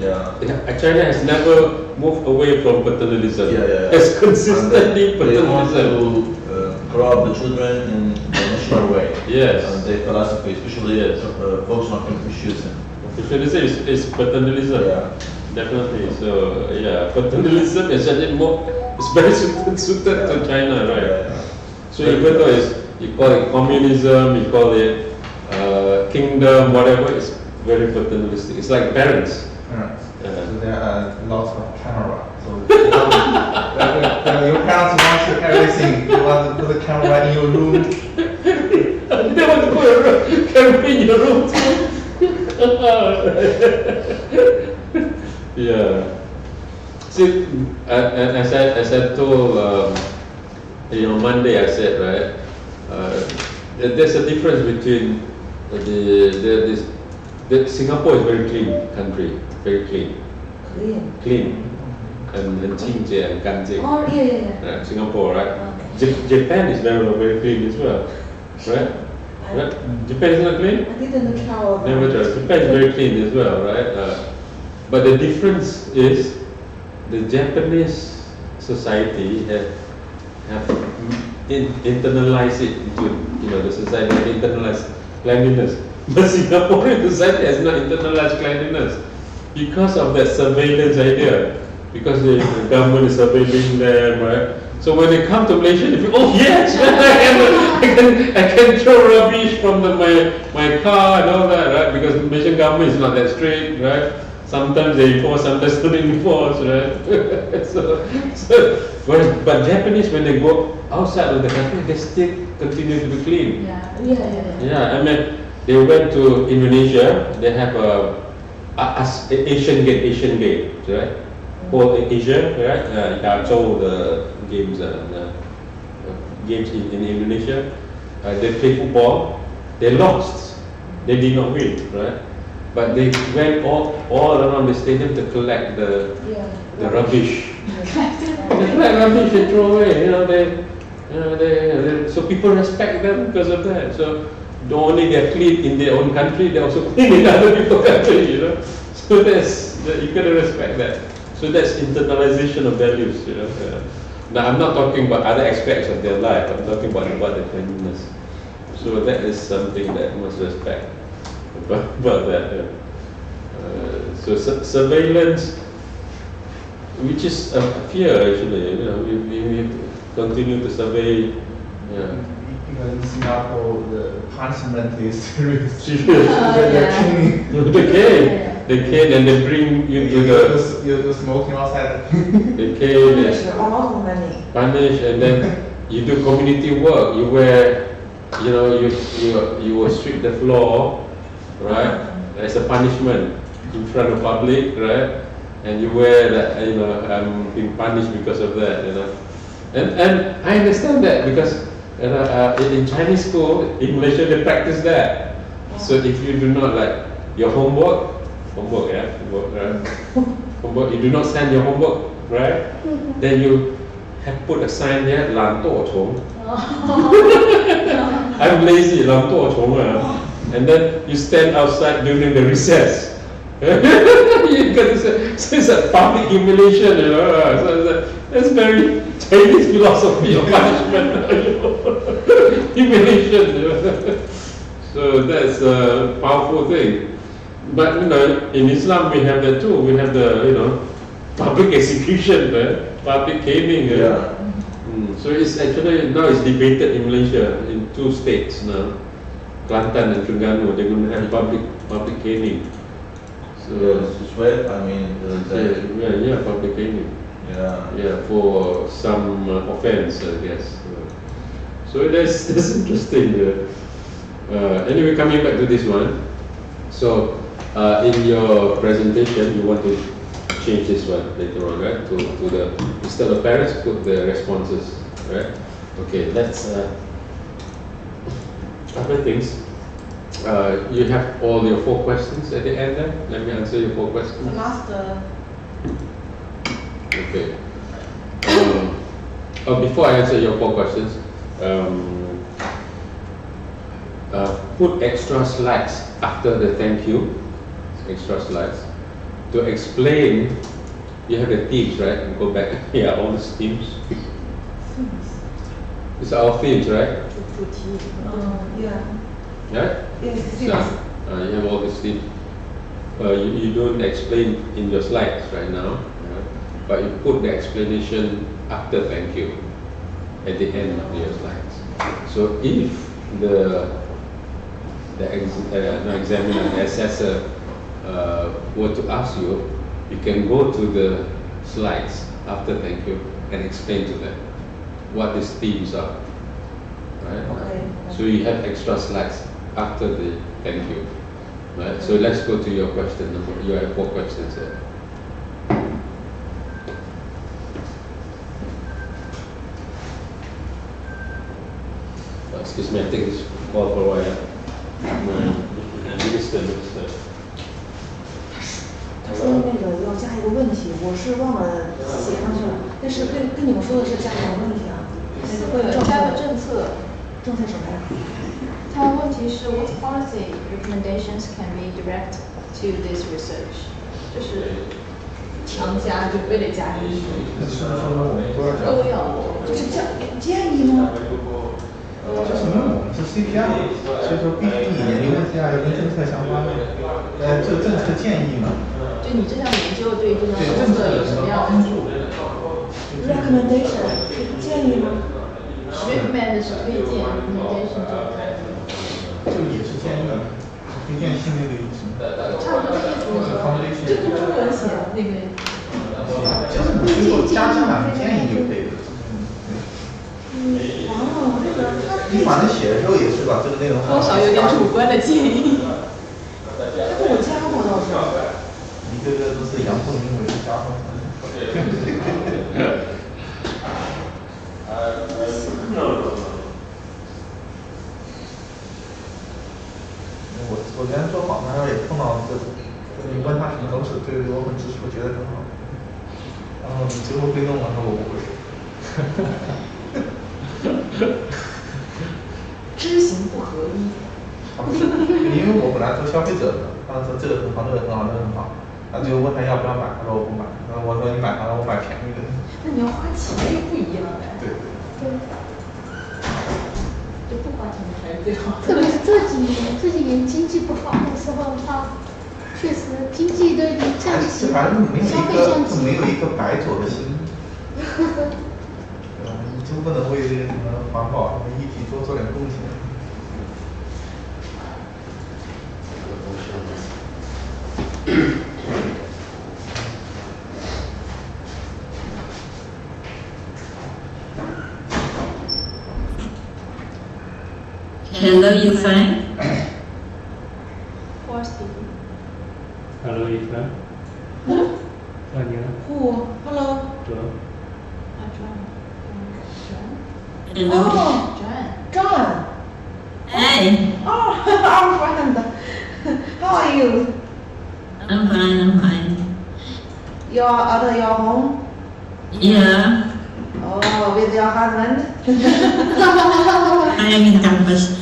Yeah. China has never moved away from paternalism. Yeah. It's consistently And they want paternalism. to grow up the children in the natural way. Yes. And their philosophy, especially Yes. focus on Confucianism. Paternalism is paternalism. Yeah. Definitely. So yeah, paternalism is actually it's very suited to China, right? Yeah. So even though you call it communism, you call it kingdom, whatever, it's very paternalistic. It's like parents. Parents. Yeah. So there are lots of camera. So when your parents want everything, you want to put the camera in your room. They want to put a camera in your room too. Yeah. See, as I told, Monday I said, right, there's a difference between Singapore is very clean country, very clean, and 清洁 and 干净. Oh, yeah. Singapore, right? Okay. Japan is very clean as well, right? Right? Japan is not clean? I didn't travel. Never tried. Japan is very clean as well, right? But the difference is the Japanese society have internalized it into the society have internalized cleanliness. But Singaporean society has not internalized cleanliness because of that surveillance idea. Because the government is surveilling them, right? So when they come to Malaysia, they feel, oh yes, I can throw rubbish from my car and all that, right? Because the Malaysian government is not that strict, right? Sometimes they enforce, sometimes they don't enforce, right? But Japanese, when they go outside of the country, they still continue to be clean. Yeah. I mean, they went to Indonesia. They have Asian Gate, right? For Asia, right? Yachou, the games in Indonesia. They play football. They lost. They did not win, right? But they went all around the stadium to collect the rubbish. They collect rubbish and throw away. So people respect them because of that. So not only they are clean in their own country, they also clean in other people's country. So you gotta respect that. So that's internalization of values. Now I'm not talking about other aspects of their life. I'm talking about the cleanliness. So that is something that must respect. about that. So surveillance, which is a fear actually. You know, we continue to survey. Yeah. In Singapore, the punishment is serious. They cane and they bring you to the. You're smoking outside. They cane Yes, and a lot of money. punish, and then you do community work. You wear, you know, you will sweep the floor, right? As a punishment in front of public, right? And you wear that, you know, I'm being punished because of that, you know. And I understand that because in Chinese school in Malaysia they practice that. So if you do not like your homework, right? Homework, you do not send your homework, right? Then you have put a sign there, 懒惰虫. I'm lazy, 懒惰虫. And then you stand outside during the recess. Because it's a public humiliation, you know. So that's very Chinese philosophy of punishment, humiliation. You know? So that's a powerful thing. But you know, in Islam we have that too. We have the public execution, public caning. So it's actually now it's debated in Malaysia in 2 states now, Kelantan and Terengganu. They're going to have public caning. So It's where, I mean, public caning. yeah. For some offense, I guess. So that's interesting. Anyway, coming back to this one. So in your presentation, you want to change this one later on, right? To the instead of parents, put the responses, right? Okay, that's other things. You have all your 4 questions at the end there. Let me answer your 4 questions. The last. Okay. Before I answer your 4 questions, put extra slides after the thank you. Extra slides to explain. You have the themes, right? Go back. Yeah, all these themes. These are our themes, right? Yeah. Right? Yes, So, yes. you have all these themes. You don't explain in your slides right now, but you put the explanation after thank you at the end of your slides. So if the examiner, the assessor were to ask you, you can go to the slides after thank you and explain to them what these themes are. Right? Okay. So you have extra slides after the thank you. Right? So let's go to your question number. You have 4 questions here. Excuse me, I think it's call for a while. Minister. 他说那个要加一个问题，我是忘了写上去了。但是跟你们说的是加什么问题啊？加个政策。政策什么呀？他的问题是 What policy recommendations can be direct to this research？ 就是强加，就非得加进去。都要，就是建议吗？就是因为我们是 CPR， 所以说必须研究问题要跟政策相关的。这个政策建议嘛。就你这项研究对这项政策有什么样的帮助 ？Recommendation 是建议吗 ？Recommend 是推荐 ，recommendation 就也是建议，推荐性那个意思。差不多意思。就跟中文写那个。就是你最后加上两个建议就可以了。完了，这个你反正写的时候也是把这个内容多少有点主观的建议。他跟我加过倒是。一个个都是阳奉阴违的家伙。我昨天做访谈时候也碰到这种，你问他什么都是对我很支持，我觉得很好。然后你最后被弄完了，我不会。知行不合一。因为我本来做消费者的，他说这个很好，那个很好，那个很好，然后最后问他要不要买，他说我不买，然后我说你买它，我买便宜的。那你要花钱又不一样哎。对。就不花钱还是最好。特别是这几年经济不好的时候。确实，经济都已经降级这反正没有消费一个降级。没有一个白左的心，对吧？你就不能为什么环保、什么议题多做点贡献？ Hello, Yufan. Who are speaking? Hello, Yufan. 那你呢？ Who? Hello. 哲。 John. Hello. Oh, John. John. Hey, Oh, our friend. How are you? I'm fine, I'm fine. You're at your home? Yeah, Oh, with your husband? I am in campus.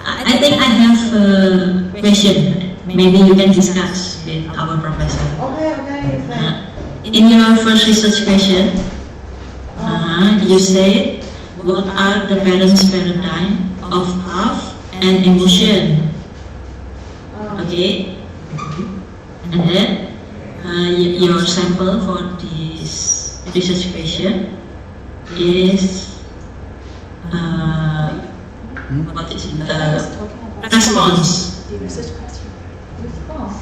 I think I have a question. Maybe you can discuss with our professor. Okay, okay, fine. In your first research question, you said, what are the parents' paradigm of love and emotion? Okay? And then, your sample for this research question is, what is it? I was talking about Response. the research question. Response.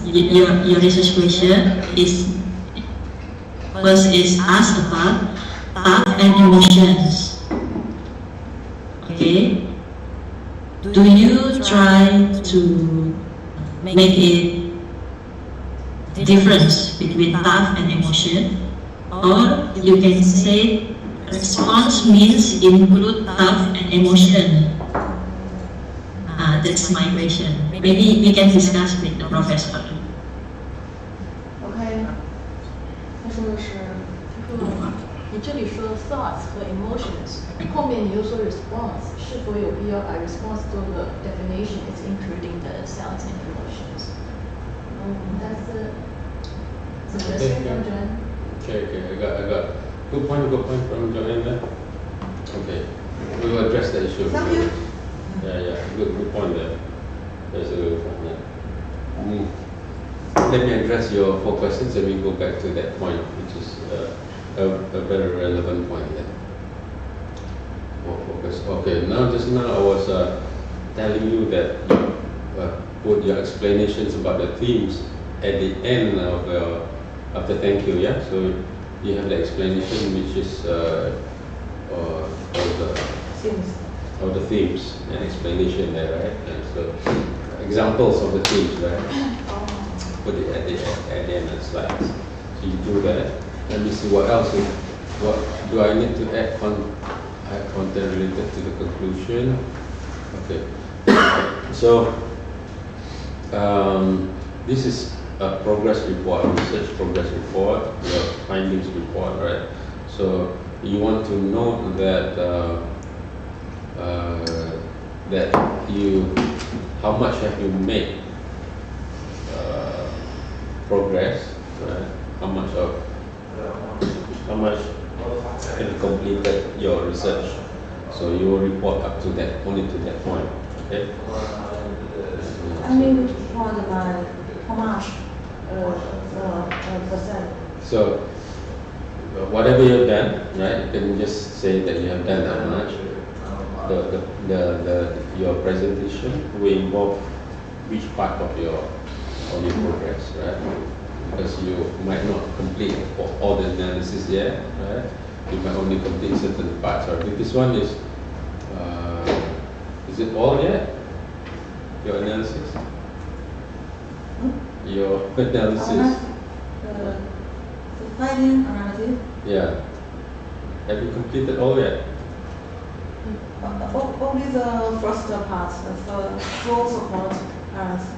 Your research question is first is asked about thought and emotions. Okay. Do you try to make it difference between thought and emotion, or you can say response means include thought and emotion? That's my question. Maybe we can discuss with the professor. Okay. 他说的是，你这里说 thoughts 和 emotions，后面你又说 response，是否有必要把 response 做个 definition is including the thoughts and emotions？that's the suggestion from John. Okay, I got good point from Joanne there. Okay, we will address the issue. Thank you. Yeah, good point there. That's a good point there. Let me address your 4 questions and we go back to that point, which is a very relevant point there. More focus. Okay, just now I was telling you that you put your explanations about the themes at the end of the thank you, yeah? So you have the explanation which is of the themes and explanation there, right? And so examples of the themes, right? Put it at the end of the slides. So you do that. Let me see what else. What do I need to add content related to the conclusion? Okay. So this is a progress report, research progress report, your findings report, right? So you want to know that how much have you made progress, right? How much have you completed your research? So you will report up to that, only to that point, okay? I mean, respond by how much percent? So whatever you've done, right? You can just say that you have done that much. Your presentation will involve which part of your progress, right? Because you might not complete all the analysis yet, right? You might only complete certain parts. Right? This one is it all yet? Your analysis? Your analysis? The finding analysis? Yeah. Have you completed all yet? Only the first part, the full support analysis.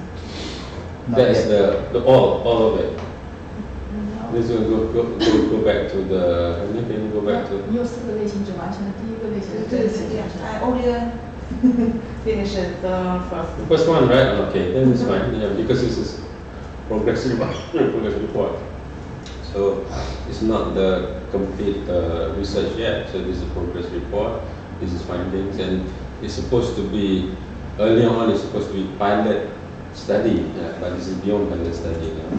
That's the all of it. This will go back to the. Can you go back to? 你有4个类型，只完成了第1个类型。I only finished the first. First one, right? Okay, then it's fine. Yeah, because this is progress report. So it's not the complete research yet. So this is a progress report. This is findings, and it's supposed to be earlier on. It's supposed to be pilot study, but this is beyond under study now.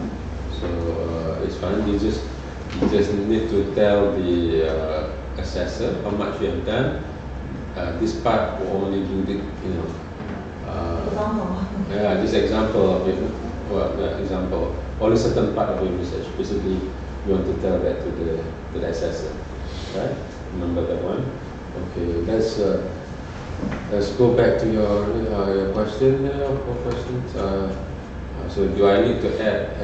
So it's fine. You just need to tell the assessor how much you have done. This part will only do the, this example of it. Well, example, only certain part of your research. Basically, you want to tell that to the assessor, right? Remember that one. Okay, let's go back to your question. Questions. So, do I need to add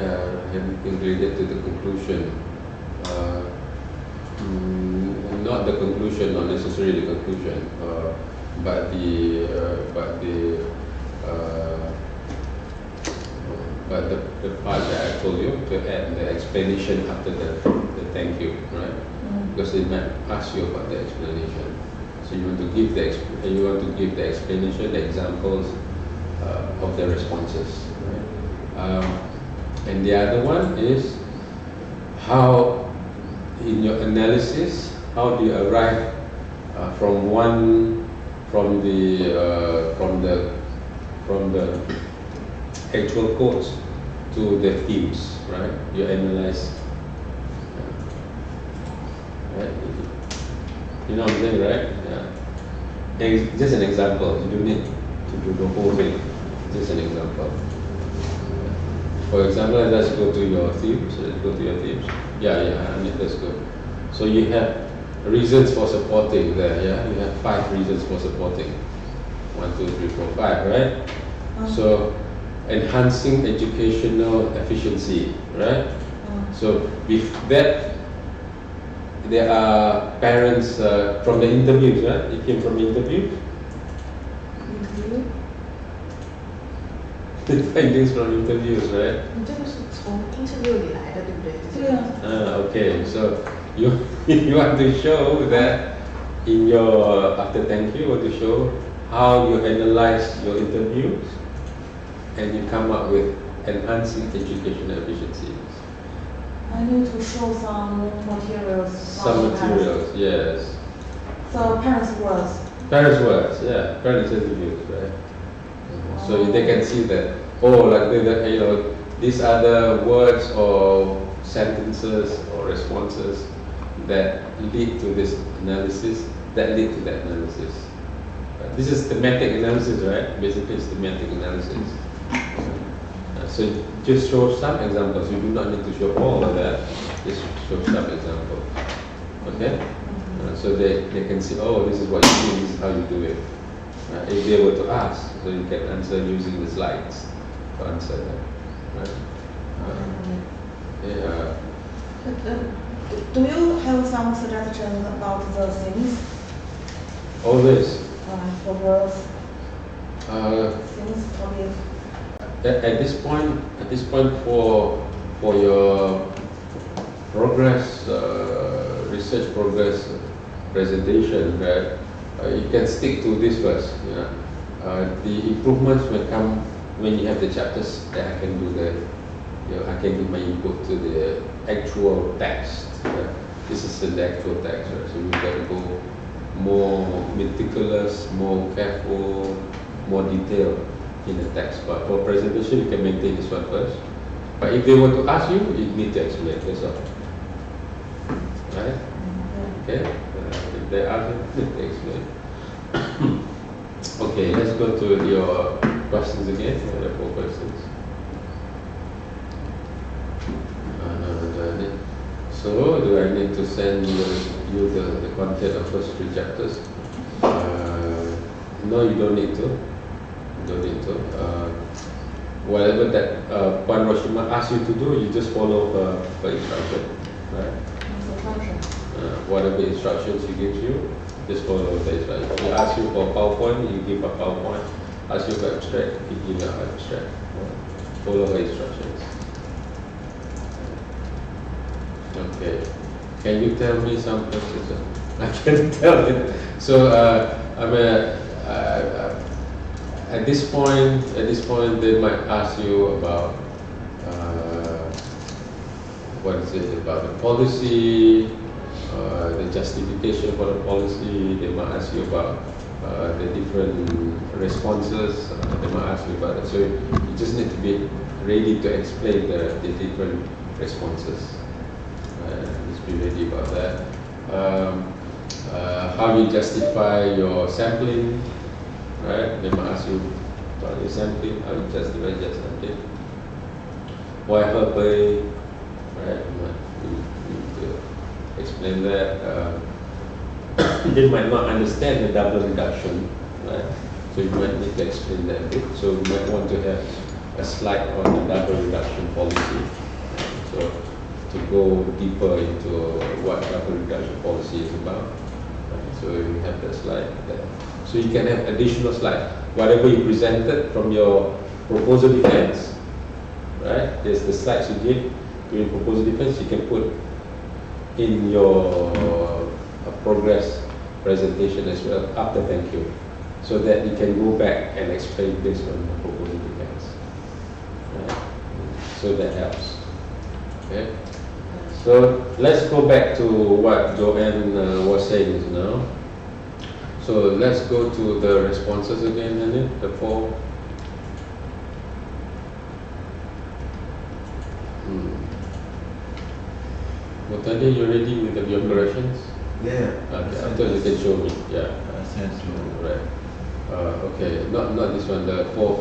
anything related to the conclusion? Not the conclusion, not necessarily the conclusion, but the part that I told you to add the explanation after the thank you, right? Because they might ask you about the explanation. So you want to give the explanation, the examples of the responses, right? And the other one is how, in your analysis, how do you arrive from the actual codes to the themes, right? You analyze, right? You know what I'm saying, right? Yeah. Just an example. You don't need to do the whole thing. Just an example. For example, let's go to your themes. Let's go to your themes. Let's go. So you have reasons for supporting there. Yeah, you have 5 reasons for supporting. 1, 2, 3, 4, 5, right? So enhancing educational efficiency, right? So with that, there are parents from the interviews, right? It came from interviews. The findings from interviews, right? 你这个是从 interview 里来的，对不对？对啊。Okay, so you want to show that in your after thank you, you want to show how you analyze your interviews and you come up with enhancing educational efficiencies. I need to show some materials. Some materials, yes. So parents' words. Parents' words, yeah. Parents' interviews, right? So they can see that, these are the words or sentences or responses that lead to this analysis, that lead to that analysis. This is thematic analysis, right? Basically, it's thematic analysis. So just show some examples. You do not need to show all of that. Just show some examples. Okay? So they can see, oh, this is what you do, this is how you do it. If they were to ask, so you can answer using the slides to answer that. Right? Do you have some suggestions about the things? Always. For girls. Things topic. At this point, for your progress, research progress presentation, right? You can stick to this first. The improvements will come when you have the chapters that I can do I can give my input to the actual text. Right? This is the actual text, right? So we can go more meticulous, more careful, more detailed in the text. But for presentation, you can maintain this one first. But if they were to ask you, you need to explain. That's all. Right? Okay. If they ask you, you need to explain. Okay, let's go to your questions again. There are 4 questions. So, do I need to send you the content of first 3 chapters? No, you don't need to. Whatever that Puan Roshima asks you to do, you just follow her instruction, right? Whatever instructions she gives you, just follow the instruction. She asks you for PowerPoint, you give her PowerPoint. Ask you for abstract, you give her abstract. Follow her instructions. Okay. Can you tell me some questions? I can tell it. So at this point, they might ask you about what is it about the policy, the justification for the policy. They might ask you about the different responses. They might ask you about it. So You just need to be ready to explain the different responses. Just be ready about that. How you justify your sampling, right? They might ask you about your sampling, how you justify your sampling. Why her pay, right? You need to explain that. They might not understand the double reduction, right? So you might need to explain that a bit. So you might want to have a slide on the double reduction policy. So to go deeper into what double reduction policy is about. Right? So you have that slide there. So you can have additional slide. Whatever you presented from your proposal defense, right? There's the slides you give during proposal defense, you can put in your progress presentation as well after thank you, so that you can go back and explain this on the proposal defense. Right? So that helps. Okay. So let's go back to what Joanne was saying just now. So let's go to the responses again, Hanif, the 4. Tadi, you ready with your corrections? Yeah. Okay, I thought you can show me. Yeah. Sense Right. Okay. Not this one. The four.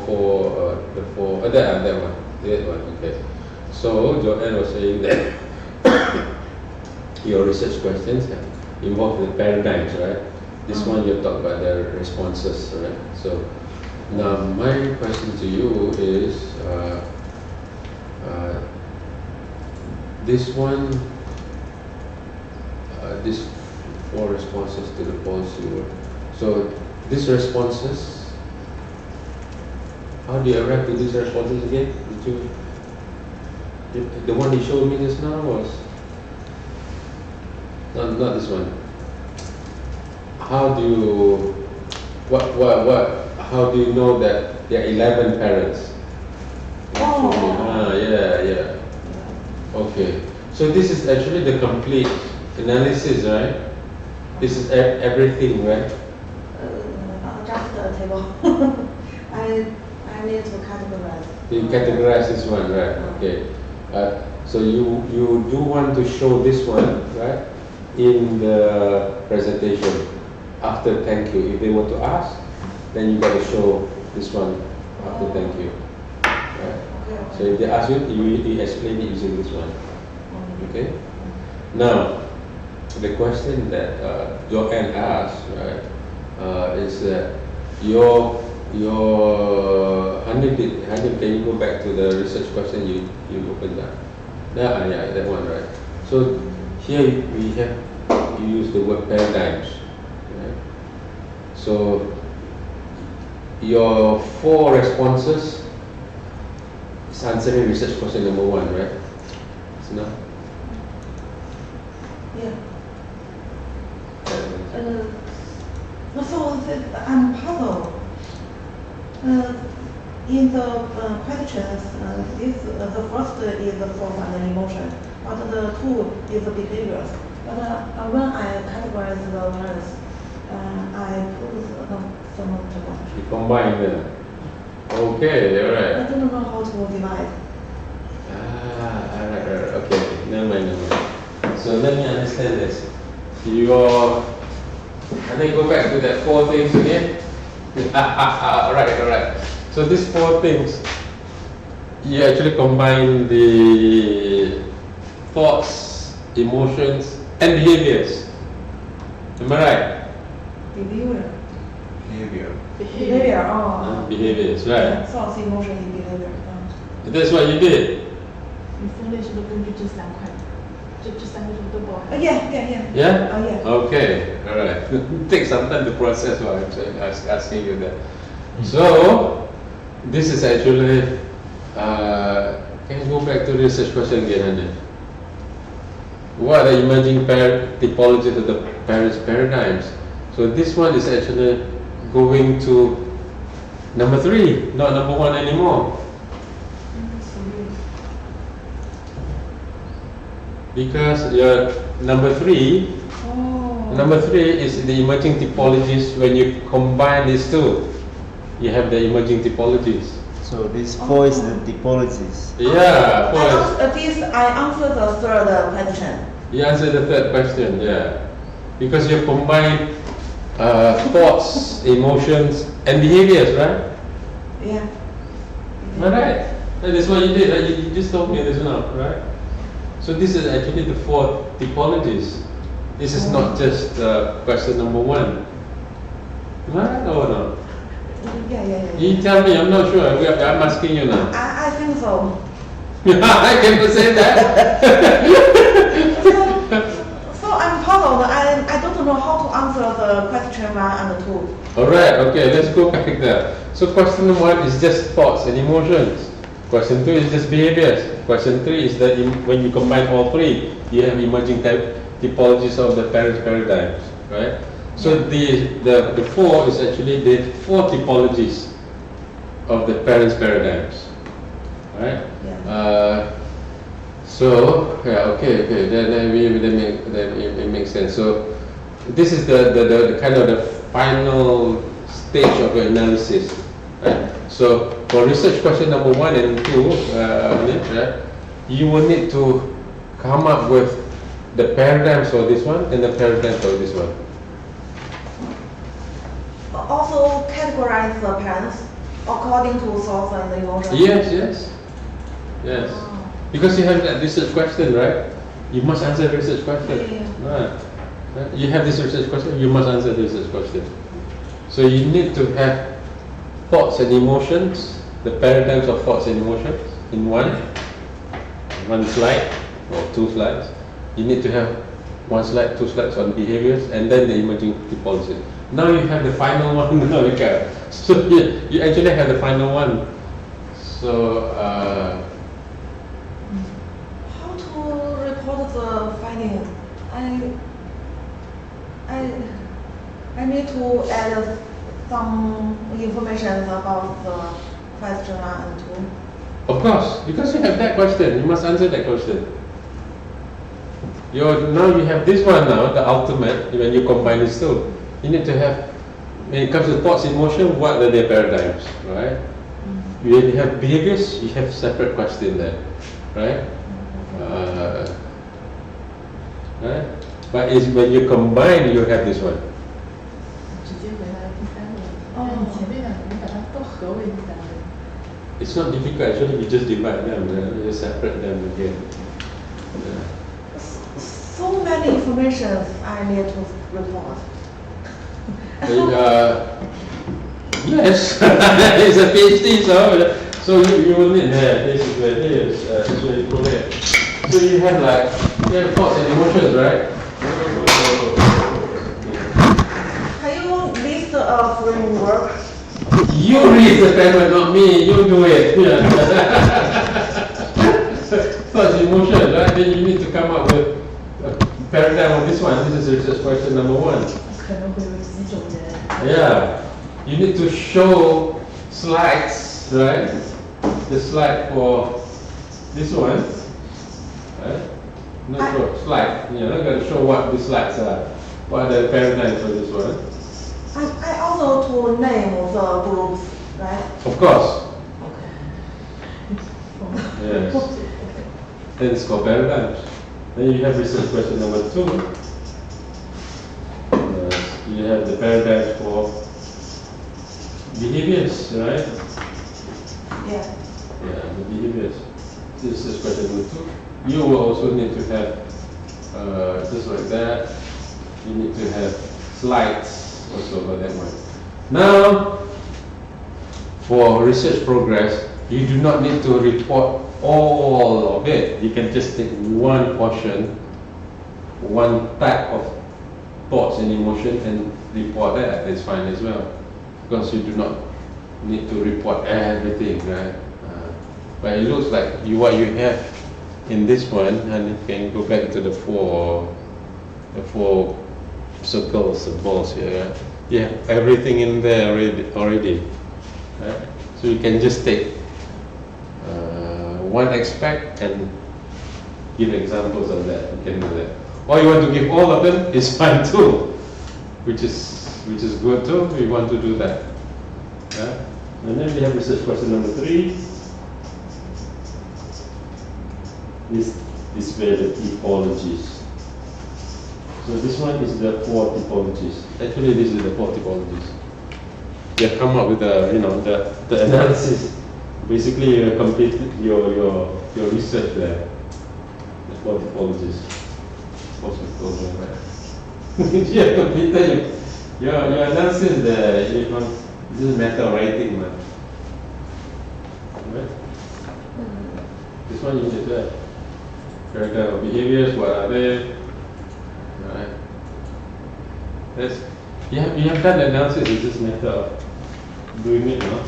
That one. That one. Okay. So Joanne was saying that your research questions involve the paradigms, right? This one you talk about the responses, right? So now my question to you is this one. These 4 responses to the policy work. So these responses, how do you arrive to these responses again? The one you showed me just now was not this one. How do you how do you know that there are 11 parents? Yeah. Okay. So this is actually the complete analysis, right? This is everything, right? Just a table. I need to categorize. You categorize this one, right? Okay. So you do want to show this one, right? In the presentation after thank you. If they want to ask, then you got to show this one after thank you. Right? Okay. So if they ask you, you explain it using this one. Okay. Now, the question that Joanne asked, right, is that your Hanif, can you go back to the research question you opened up? Yeah, that one, right. So here we have you use the word paradigms, right? So your 4 responses is answering research question number 1, right? So now. Yeah. So I'm puzzled. In the questions, the first is the force and emotion, but the 2 is the behaviors. But when I categorize the parents, I put some together. You combine them. Okay, alright. I don't know how to divide. Alright, okay. Never mind. So let me understand this. Can I go back to that 4 things again? Alright. So these 4 things, you actually combine the thoughts, emotions, and behaviors. Am I right? Behavior. Behaviors, right? Thoughts, emotion, and behavior. That's what you did. 你分类是不是根据这3块？这3个是不是都包含？ Yeah. Yeah? Yeah. Okay, alright. Take some time to process what I'm asking you that. So, this is actually, can you go back to the research question again, Hanif? What are emerging typologies of the parents' paradigms? So this one is actually going to number 3, not number 1 anymore. Because your number 3 is the emerging typologies. When you combine these 2, you have the emerging typologies. So So this 4 is the typologies. Yeah, four. I answer the third question. You answer the third question, yeah. Because you combine thoughts, emotions, and behaviors, right? Yeah. Am I right? That is what you did, right? You just told me this now, right? So this is actually the 4 typologies. This is not just question number 1. Am I right or not? Yeah. You tell me, I'm not sure. I'm asking you now. I think so. I cannot say that. So I'm puzzled. I don't know how to answer the question 1 and 2. Alright, okay, let's go back there. So question 1 is just thoughts and emotions. Question 2 is just behaviors. Question 3 is that when you combine all 3, you have emerging typologies of the parents' paradigms, right? So the 4 is actually the 4 typologies of the parents' paradigms, right? Yeah. So yeah, okay, that makes sense. So this is the kind of the final stage of your analysis, right? So for research question number 1 and 2, right, you will need to come up with the paradigms for this one and the paradigms for this one. Also categorize the parents according to thoughts and emotions. Yes. Because you have that research question, right? You must answer the research question. Yeah. Right. You have this research question, you must answer the research question. So you need to have thoughts and emotions, the paradigms of thoughts and emotions in one slide or 2 slides. You need to have 1 slide, 2 slides on behaviors, and then the emerging typology. Now you have the final one. So you actually have the final one. So How to report the finding? I need to add some information about the question 1 and 2. of course, because you have that question, you must answer that question. Now you have this one now, the ultimate, when you combine these 2. You need to have, when it comes to thoughts, emotion, what are their paradigms, right? When you have behaviors, you have separate question there, right? Right? But it's when you combine, you have this one. 直接回答第3个问题，那你前面2个你把它都合为第3个问题。 It's not difficult, actually we just divide them, we just separate them again. So many information I need to report. Yes, it's a PhD, so you will need that. This is where it is. This is where you put it. So you have thoughts and emotions, right? Can you list a framework? You read the paper, not me. You do it. Yeah. Thoughts and emotions, right? Then you need to come up with a paradigm of this one. This is research question number 1.可能会有几种人。 Yeah, you need to show slides, right? The slide for this one, right? Not sure, slide. You're not going to show what the slides are. What are the paradigms for this one? I also to name the groups, right? Of course. Okay. Yes. Then it's called paradigms. Then you have research question number 2. You have the paradigms for behaviors, right? Yeah. Yeah, the behaviors. This is question number 2. You will also need to have just like that. You need to have slides also for that one. Now, for research progress, you do not need to report all of it. You can just take one portion, one type of thoughts and emotion and report that. That's fine as well, because you do not need to report everything, right? But it looks like what you have in this one, and you can go back to the four circles, the balls here. Right? You have everything in there already. Right? So you can just take one aspect and give examples of that. You can do that. Or you want to give all of them, it's fine too, which is good too. We want to do that. Yeah? And then we have research question number 3. This were the typologies. So this one is the 4 typologies. Actually, this is the 4 typologies. You have come up with the analysis. Basically, you completed your research there. The 4 typologies. You have completed your analysis there. This is a matter of writing, man. Right? This one you did that. Character of behaviors, what are they? Right. You have done the analysis, it's just a matter of doing it, no?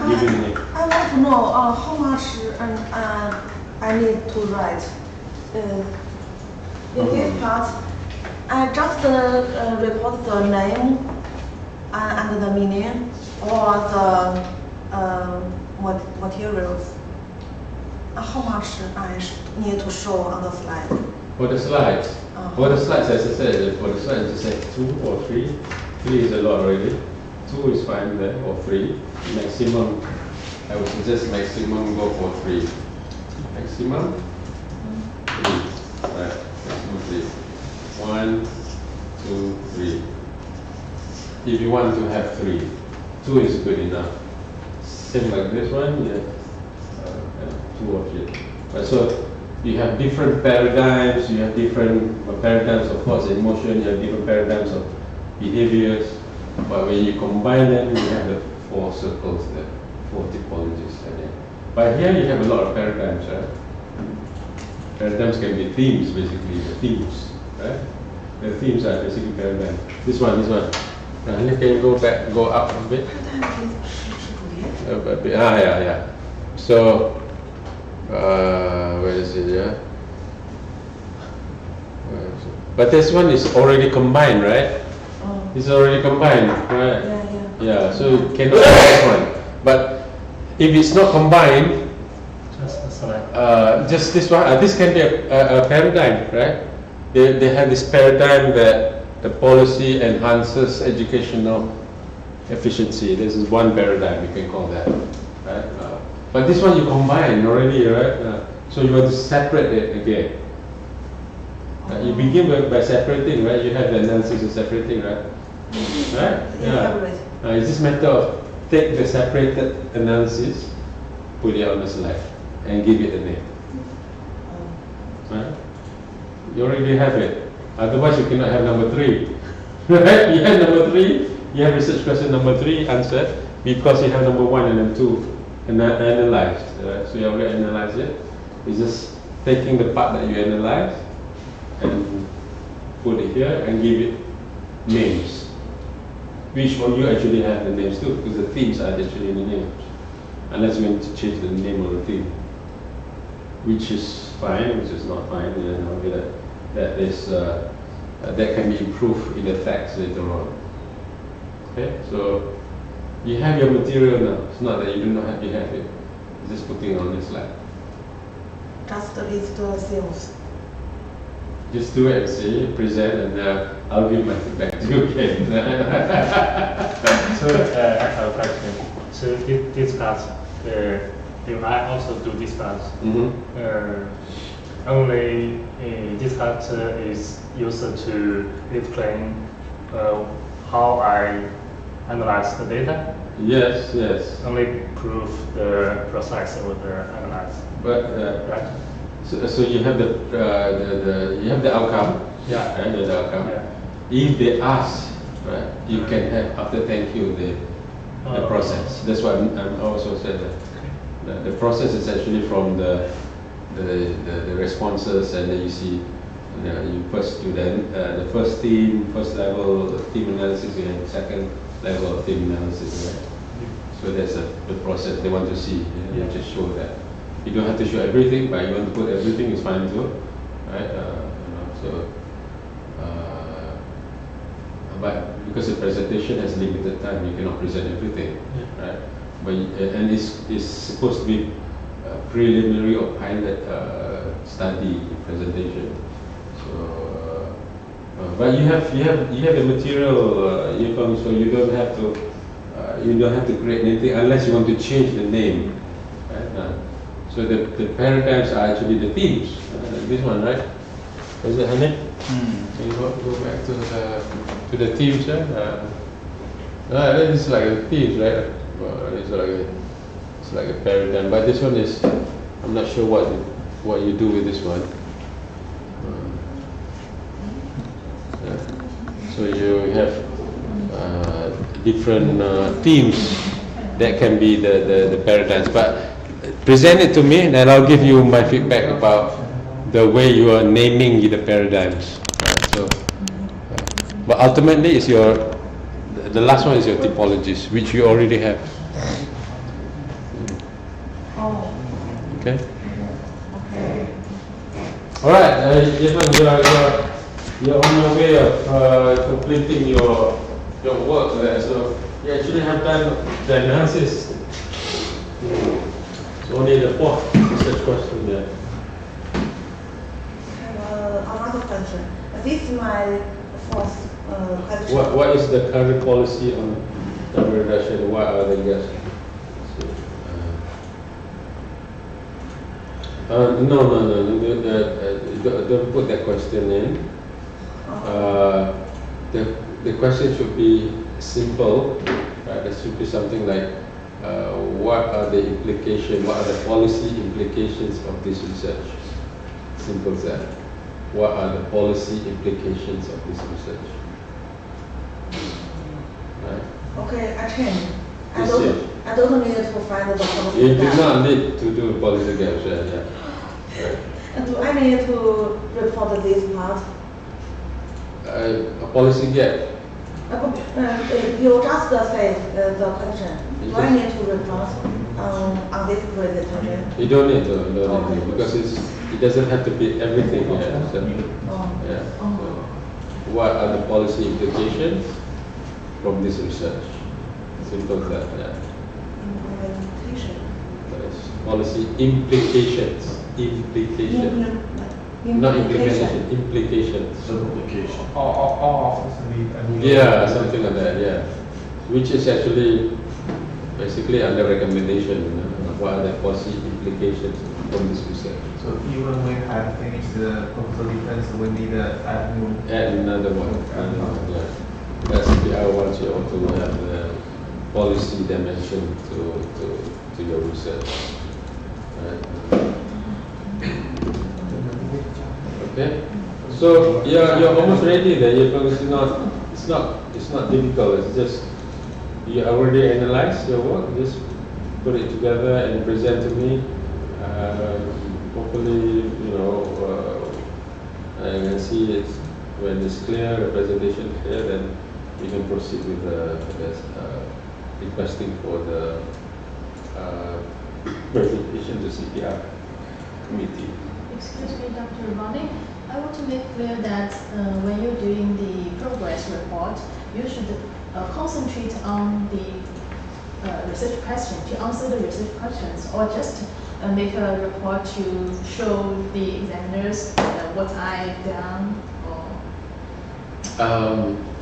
Giving it. I want to know how much I need to write. In this part, I just report the name and the meaning or the materials. How much I need to show on the slide? For the slides, as I said, for the slides, you said 2 or 3. 3 is a lot already. 2 is fine there, or 3. Maximum, I would suggest maximum go for 3. Maximum 3. Right, maximum 3. 1, 2, 3. If you want to have 3, 2 is good enough. Same like this one, yeah. 2 or 3. But so you have different paradigms, you have different paradigms of thoughts and emotion, you have different paradigms of behaviors. But when you combine them, you have the 4 circles, the 4 typologies. But here you have a lot of paradigms, right? Paradigms can be themes, basically, the themes, right? The themes are basically paradigms. This one. Can you go up a bit? Yeah. So, where is it? Yeah. But this one is already combined, right? It's already combined, right? Yeah. So you cannot have this one. But if it's not combined, just this one. This can be a paradigm, right? They have this paradigm that the policy enhances educational efficiency. This is one paradigm, you can call that, right? But this one you combine already, right? So you want to separate it again. You begin by separating, right? You have the analysis of separating, right? Right? Yeah. It's this matter of take the separated analysis, put it on the slide, and give it a name. Right? You already have it. Otherwise, you cannot have number 3. Right? You have number 3. You have research question number 3 answered because you have number 1 and then 2 analyzed. So you already analyzed it. It's just taking the part that you analyze and put it here and give it names. Which one you actually have the names too, because the themes are actually in the names. Unless you want to change the name of the theme, which is fine, which is not fine. That can be improved in the text later on. Okay, so you have your material now. It's not that you do not have, you have it. It's just putting it on the slide. Just list the themes. Just do it and see, present, and I'll give my feedback to you again. So I have a question. So this class, if I also do this class, only this class is used to explain how I analyze the data. Yes. Only prove the process of the analyze. But right. So you have the outcome. Yeah. Right, the outcome. Yeah. If they ask, right, you can have after thank you the process. That's why I'm also said that the process is actually from the responses, and then you see you first do the first theme, first level of theme analysis, and second level of theme analysis, right? So that's the process they want to see. You just show that. You don't have to show everything, but you want to put everything is fine too, right? But because the presentation has limited time, you cannot present everything, right? But and it's supposed to be a preliminary or pilot study presentation. So, but you have the material, so you don't have to you don't have to create anything unless you want to change the name. Right? So the paradigms are actually the themes. This one, right? Is it, Hanif? Can you go back to the themes? It's like a themes, right? It's like a paradigm. But this one is, I'm not sure what you do with this one. So you have different themes that can be the paradigms. But present it to me, and then I'll give you my feedback about the way you are naming the paradigms. But ultimately, it's the last one is your typologies, which you already have. Okay. All right, you're on your way of completing your work there. So you actually have done the analysis. So only the fourth research question there. Another question. This is my fourth question. What is the current policy on double reduction? What are the gaps? No. Don't put that question in. The question should be simple. Right? It should be something like, what are the implications? What are the policy implications of this research? Simple as that. What are the policy implications of this research? Right? Okay, I change. I Yes, don't need to find the policy You do gap. not need to do policy gaps, yeah. Right. Do I need to report this part? A policy gap. You just said the question. Do I need to report on this presentation? You don't need to, because it doesn't have to be everything. Yeah. So, yeah. So, what are the policy implications from this research? Simple as that. Yeah. Policy implications. Not implementation. Implications. Yeah, something like that. Yeah. Which is actually basically under recommendation. What are the policy implications from this research? So even when we have finished the proposal defense, we need to add another one. Yeah. That's the I want you all to have the policy dimension to your research. Right. Okay. So you're almost ready there. It's not difficult. It's just you already analyzed your work. Just put it together and present to me. Hopefully, I can see it when it's clear, the presentation clear, then we can proceed with requesting for the presentation to CPR committee. Excuse me, Dr. Ronnie. I want to make clear that when you're doing the progress report, you should concentrate on the research question, to answer the research questions, or just make a report to show the examiners what I've done.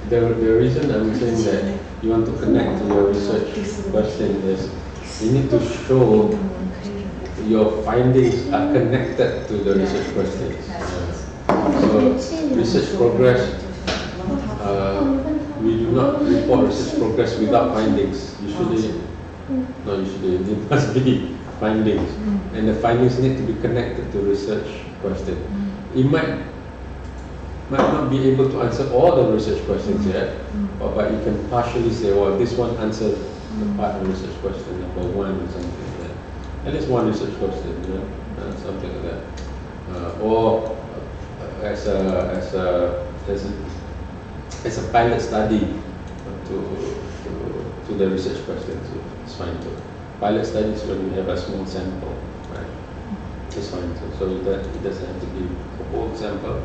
The reason I'm saying that you want to connect to your research question is you need to show your findings are connected to the research questions. So research progress, we do not report research progress without findings. Usually, it must be findings, and the findings need to be connected to research question. It might not be able to answer all the research questions yet, but you can partially say, well, this one answered the part of the research question number one or something like that. At least one research question, something like that. Or as a pilot study to the research questions, it's fine too. Pilot studies when we have a small sample, right? It's fine too. So that it doesn't have to be a whole sample.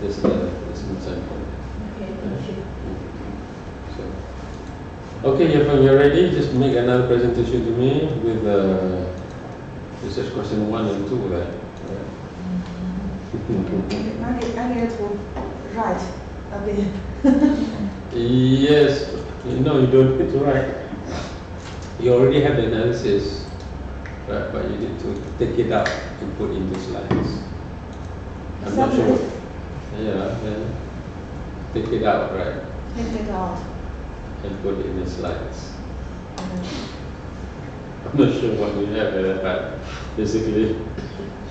Just a small sample. Okay, thank you. Okay, if you're ready, just make another presentation to me with research question 1 and 2 there. I need to write a bit. Yes, you don't need to write. You already have the analysis, right? But you need to take it out and put into slides. I'm not sure. Yeah, take it out, right? Take it out. And put it in the slides. I'm not sure what we have there, but basically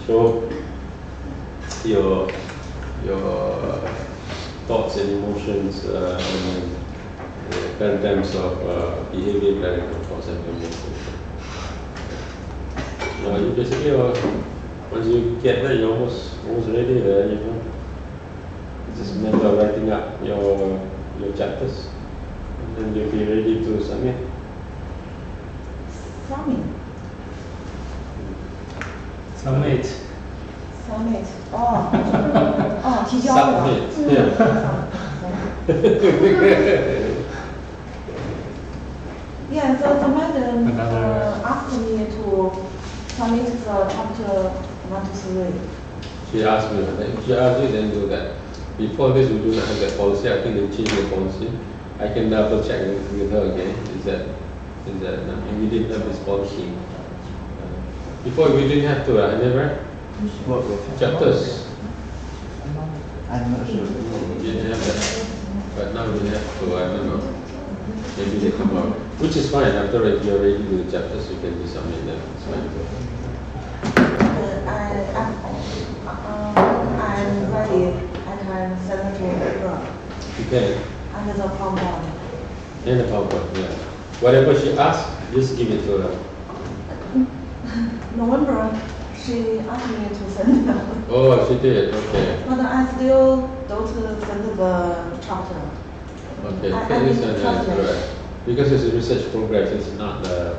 show your thoughts and emotions and paradigms of behavior, paradigm of thoughts and emotions. You basically, once you get there, you're almost ready there, you know. It's just a matter of writing up your chapters, and then you'll be ready to submit. Summit. Oh, 提交了。 Submit, yeah. Yeah, the madam Another- asked me to submit the chapter 1 to 3. She asked me, if she asked you, then do that. Before this, we do not have that policy. I think they changed the policy. I can double check with her again. Is that and we didn't have this policy. Before we didn't have to, I never chapters. I'm not sure. We didn't have that, but now we have to. I don't know. Maybe they come out, which is fine. After if you're ready with the chapters, you can just submit them. It's fine. I'm ready. I can send it to her. You can. And the compound. And the PowerPoint, yeah. Whatever she asks, just give it to her. November, she asked me to send them. Oh, she did. Okay. But I still don't send the chapter. Okay. I Okay, need listen, to that's translate. correct. Because it's a research progress, it's not a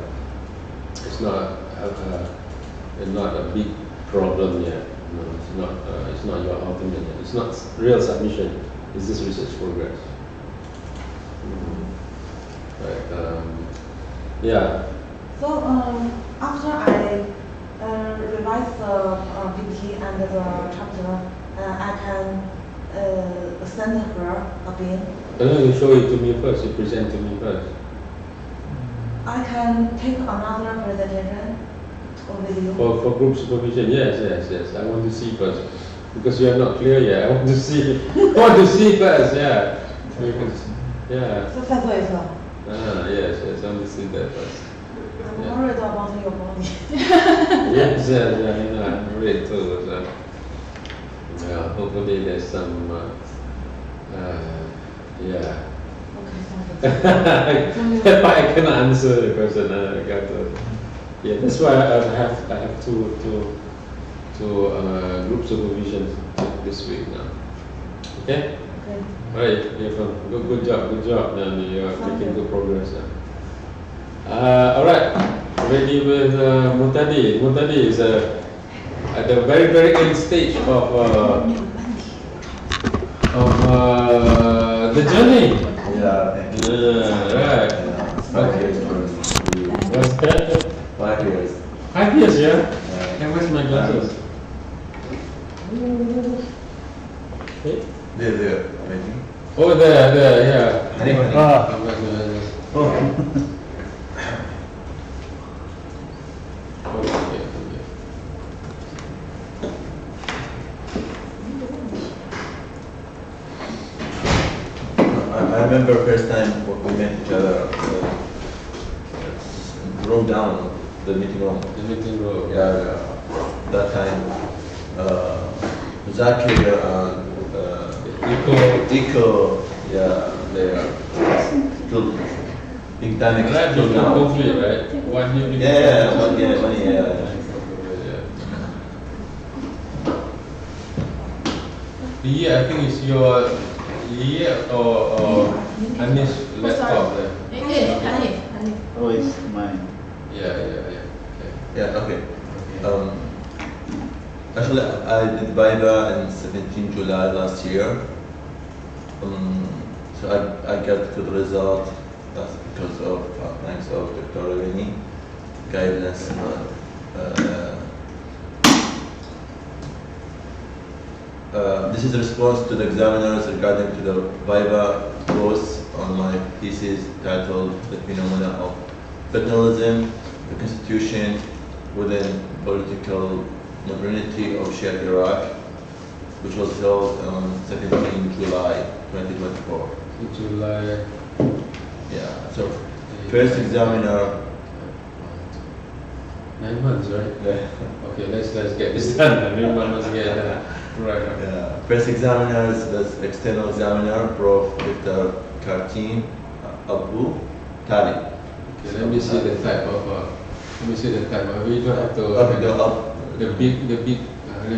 big problem yet. No, it's not your ultimate. It's not real submission. It's just research progress. Right. Yeah. So after I revise the PPT and the chapter, I can send her again. And then you show it to me first. You present to me first. I can take another presentation or video. For group supervision, yes. I want to see first because you are not clear yet. I want to see. I want to see first. Yeah. Because, yeah. 再做一次。 Yes. I want to see that first. I'm worried about your body. Yes. I'm worried too. So, yeah. Hopefully there's some. Yeah. Okay, But I cannot answer the question. I got to. Yeah, that's why I have two group supervisions this week now. Okay. Okay. All right, Irfan. Good job. Now you're making good progress. All right. Ready with Muntadi. Muntadi is at the very end stage of the journey. Yeah, thank you. Right. Okay. What's that? 5 years. 5 years, yeah? Yeah. And where's my glasses? Okay. There, maybe. Oh, there, yeah. Honey. Ah. Come back, Oh. Okay. I remember first time we met each other, room down, the meeting room. The meeting room. Yeah, that time, Zakir and Eco, yeah, they are still big time Right still before now. COVID, right? 1 year before. Yeah, 1 year, 1 year. Yeah. The year, I think it's your year or Anish laptop there. Oh, it's mine. Yeah. Okay. Yeah, okay. Actually, I did Viva in 17 July last year. So I got good result. That's because of thanks of Dr. Ravini guidance. This is a response to the examiners regarding to the Viva course on my thesis titled The Phenomena of federalism, the constitution within political modernity of shared Iraq, which was held on 17 July 2024. July. Yeah, so first examiner. 9 months, right? Yeah. Okay, let's get this done. 9 months get right. Yeah. First examiner is the external examiner, Prof. Dr. Kartin Abu Tali. Okay, let me see the type of. We don't have to. The big. Let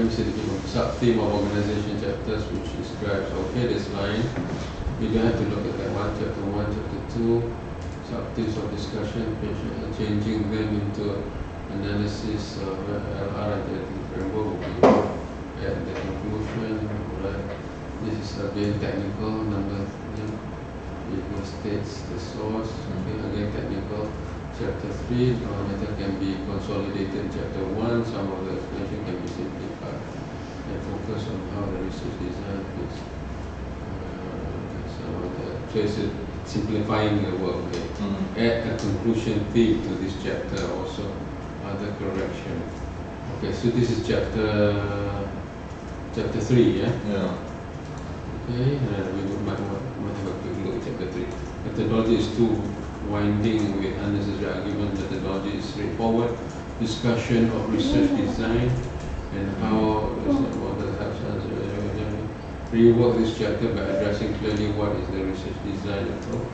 me see the big sub-theme of organization chapters, which describes. Okay, this line. We don't have to look at that one, chapter 1, chapter 2, sub-themes of discussion, changing them into analysis of LR identity framework will be at the conclusion. Right. This is again technical. Number 3, it states the source. Okay, again technical. Chapter 3, the matter can be consolidated. Chapter 1, some of the explanation can be simplified and focus on how the research design fits. So it's simplifying the work. Okay. Add a conclusion theme to this chapter also. Other correction. Okay, so this is chapter 3, yeah? Yeah. Okay, we might have a quick look at chapter 3. Methodology is too winding with unnecessary argument. Methodology is straightforward. Discussion of research design and how rework this chapter by addressing clearly what is the research design approach,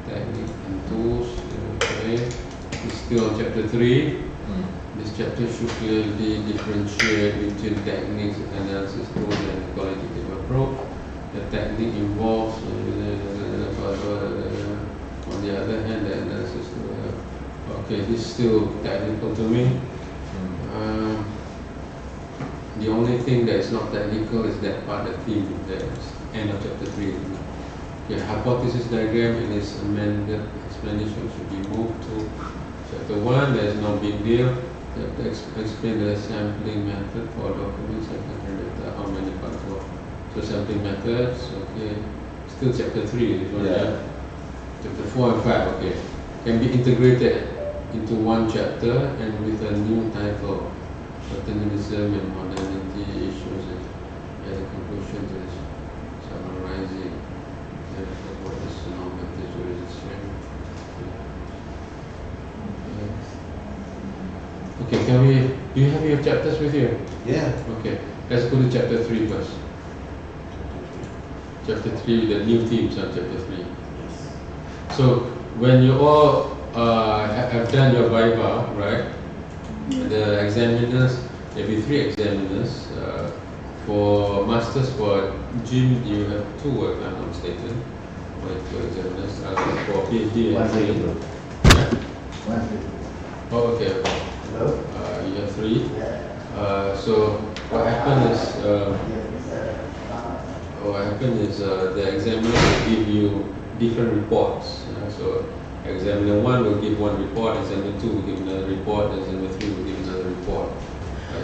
technique and tools. Okay, it's still on chapter 3. This chapter should clearly differentiate between techniques, analysis tools, and qualitative approach. The technique involves, on the other hand, the analysis tool. Okay, this is still technical to me. The only thing that is not technical is that part, the theme, the end of chapter 3. Okay, hypothesis diagram and its amended explanation should be moved to chapter 1. There is no big deal. Explain the sampling method for documents and data, how many parts work. So sampling methods, okay. Still chapter 3, this one, yeah. Chapter 4 and 5, okay. Can be integrated into one chapter and with a new title. Paternalism and modernity issues at the conclusion to this summarizing what is normative jurisdiction. Okay, do you have your chapters with you? Yeah. Okay, let's go to chapter 3 first. Chapter 3, the new themes on chapter 3. Yes. So, when you all have done your Viva, right? The examiners, there will be 3 examiners. For masters, for Jim, you have 2, if I'm not mistaken. 2 examiners. For PhD, One and 3. second, bro. Yeah? 1 second. Oh, okay. Hello? You have 3. Yeah. So what happened is, the examiner will give you different reports. So examiner 1 will give 1 report, examiner 2 will give another report, examiner 3 will give another report.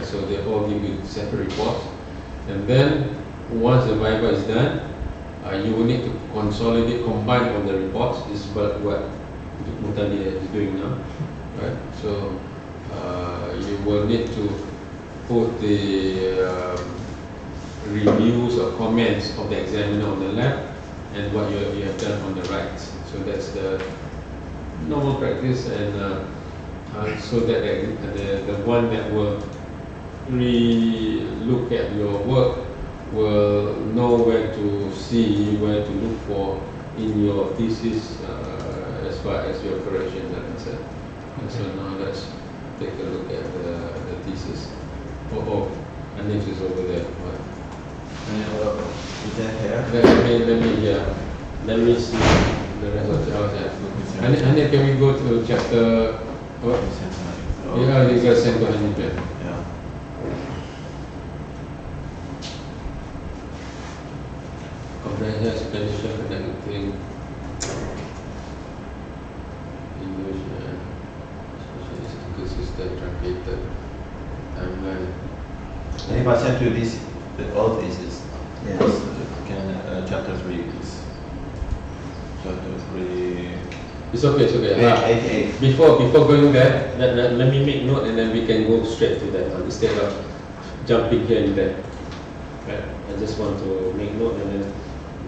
So they all give you separate reports. And then once the Viva is done, you will need to consolidate, combine all the reports. This is what Mutali is doing now, right? So you will need to put the reviews or comments of the examiner on the left and what you have done on the right. So that's the normal practice, and so that the one that will look at your work will know where to see, where to look for in your thesis as far as your corrections are concerned. And so now let's take a look at the thesis. Anish is over there. Is that here? Let me see the rest of the house. Anish, can we go to chapter? Yeah, you guys send to Anish. Yeah. Comprehensive explanation connecting English and statistical system truncated timeline. And if I send you this, all thesis, Yes. can chapter 3 please. Chapter 3. It's okay, it's okay. Page 88. Before going there, let me make note and then we can go straight to that one instead of jumping here and there. Right? I just want to make note and then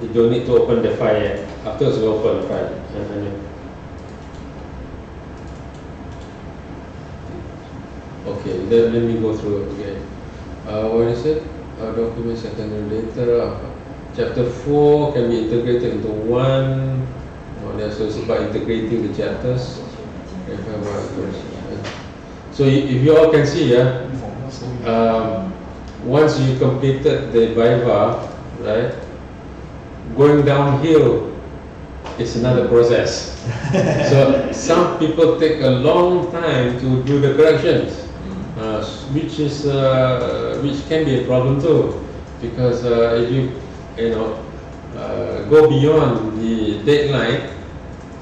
you don't need to open the file yet. Afterwards we open the file. Okay, let me go through it again. What is it? Document secondary data. Chapter 4 can be integrated into one. So it's about integrating the chapters. So if you all can see, once you completed the Viva, right, going downhill is another process. So some people take a long time to do the corrections, which can be a problem too, because if you go beyond the deadline,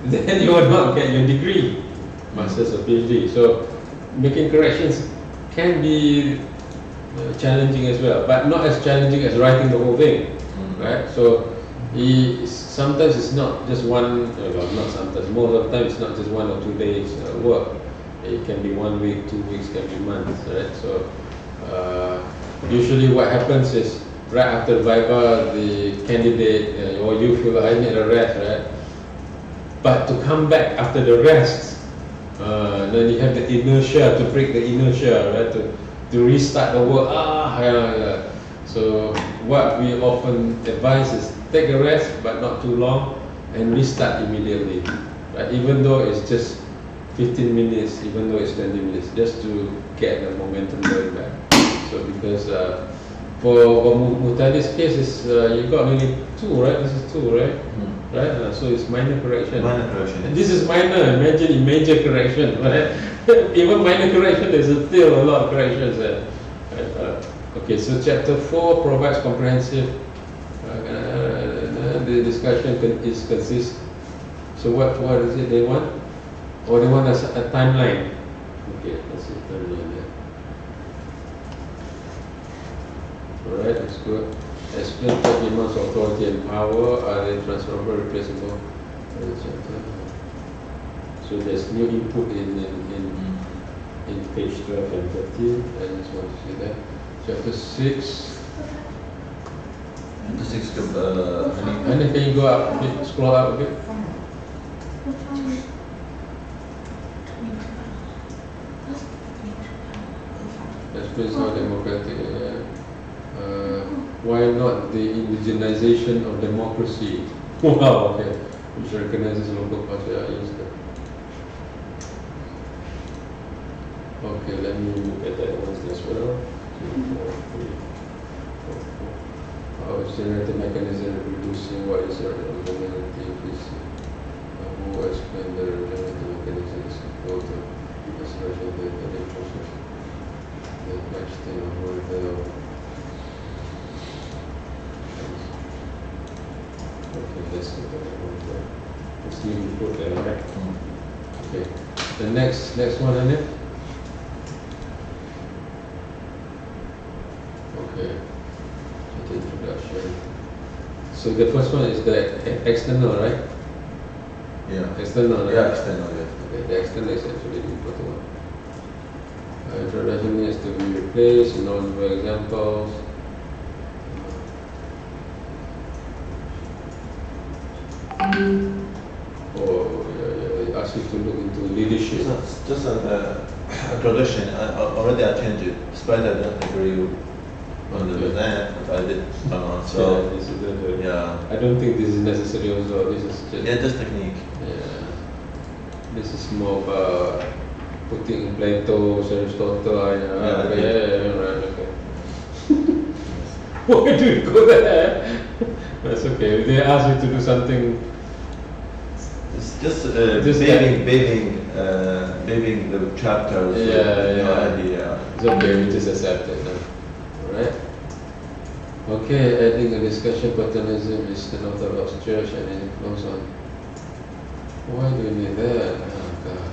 then you will not get your degree, master's or PhD. So making corrections can be challenging as well, but not as challenging as writing the whole thing, right? So sometimes it's not just one, not sometimes, most of the time it's not just 1 or 2 days work. It can be 1 week, 2 weeks, can be months, right? So usually what happens is right after Viva, the candidate or you feel I need a rest, right? But to come back after the rest, then you have the inertia, to break the inertia, right? To restart the work. So what we often advise is take a rest, but not too long, and restart immediately, right? Even though it's just 15 minutes, even though it's 20 minutes, just to get the momentum going back. So because for Mutadi's case, is you got only 2, right? This is 2, right? Right? So it's minor correction. Minor correction. And this is minor. Imagine major correction, right? Even minor correction, there's still a lot of corrections there. Right? Okay, so chapter 4 provides comprehensive. The discussion consists. So what is it they want? Or they want a timeline? Okay, let's see timeline there. Alright, that's good. Explain what demands of authority and power, are they transferable, replaceable? So there's new input in page 12 and 13. I just want to see that. Chapter 6. Chapter 6 and can you go up a bit, scroll up a bit? Explains how democratic. Why not the indigenization of democracy? Wow, okay. Which recognizes local culture. I use that. Okay, let me look at that one as well. 2, 4, 3, 4, 4. How is generated mechanism reproducing what is originality increasing? Who explain the generated mechanism is equal to expression the process. The next thing of model. Okay, that's the one. It's new input there, right? Okay. The next one, Anil. Okay. The introduction. So the first one is the external, right? Yeah. External, right? Yeah, external, yeah. Okay, the external is actually the important one. Introduction is to be replaced, non-verbal examples. It asks you to look into leadership. Just a introduction. Already I changed it, despite I don't agree on the design, but I did. So this is yeah. I don't think this is necessary also. This is just just technique. Yeah. This is more about putting Plato, Aristotle. Right. Okay. Why do you go there? That's okay. If they ask you to do something. It's just bathing the chapters. Idea. It's okay, we just accept it. Alright? Okay, adding a discussion, paternalism is the Orthodox Church and it goes on. Why do you need that? Oh God.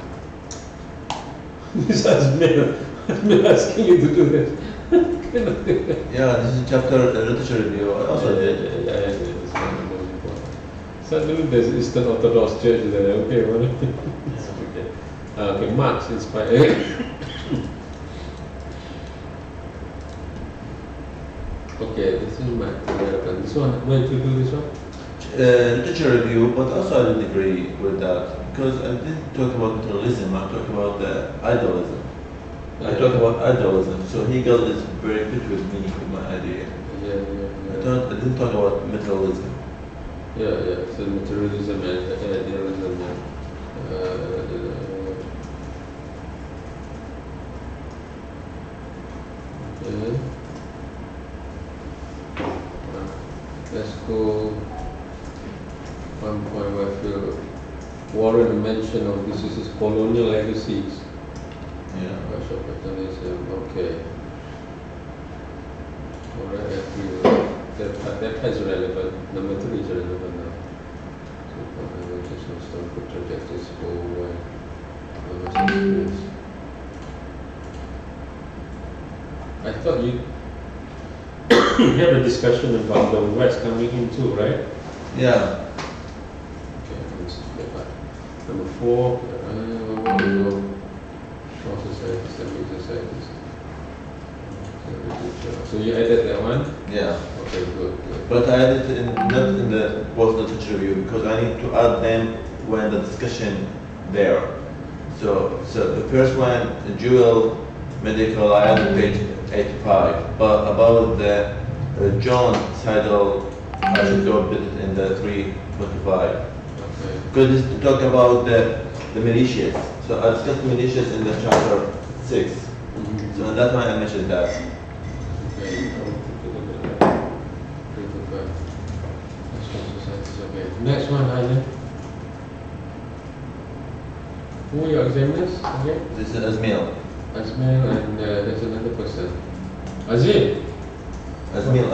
This has been asking you to do this. Cannot do that. Yeah, this is chapter literature review. I also did. Yeah, this is one of the most important. Suddenly there's Eastern Orthodox Church there. Okay, what? Okay. Okay, Marx inspired. Okay, this is my American. This one, where to do this one? Literature review, but also I didn't agree with that because I didn't talk about materialism. I talked about idealism. I talked about idealism. So Hegel is very good with me with my idea. Yeah. I didn't talk about materialism. Yeah. So materialism and idealism. Okay. Let's go. One point where I feel Warren mentioned of this is colonial legacies. Yeah. Social capitalism. Okay. Alright, I feel that is relevant. Number 3 is relevant now. So, organizational stone for trajectories forward. I thought you had a discussion about the West coming in too, right? Yeah. Okay, let's go back. Number 4, Short societies and big societies. So you added that one? Yeah. Okay, good. But I added not in the post literature review because I need to add them when the discussion there. So the first one, dual medical, I added page 85. But about the John Seidel, I should go a bit in the 325. Okay. Because it's to talk about the militias. So I discussed the militias in the chapter 6. So in that one I mentioned that. Okay. Okay. Next one, Alan. Who are your examiners again? This is Azmil. Azmil and there's another person. Azim. Azmil.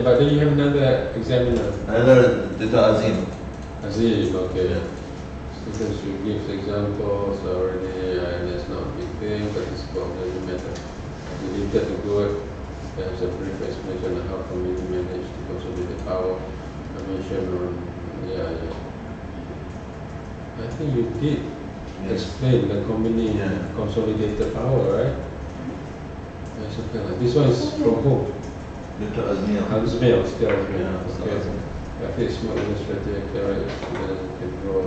But then you have another examiner. Another Dr. Azim. Azim, okay. Yeah. Students should give examples already, and it's not a big thing, but it's doesn't matter. You need to do it. There's a brief explanation on how community manage to consolidate the power. I mentioned on, yeah. I think you did explain the community consolidated power, right? Yes, okay. This one is from who? Dr. Azmil. Azmil, still Azmil. Yeah, Okay. I think it's more illustrative, right? Students can draw.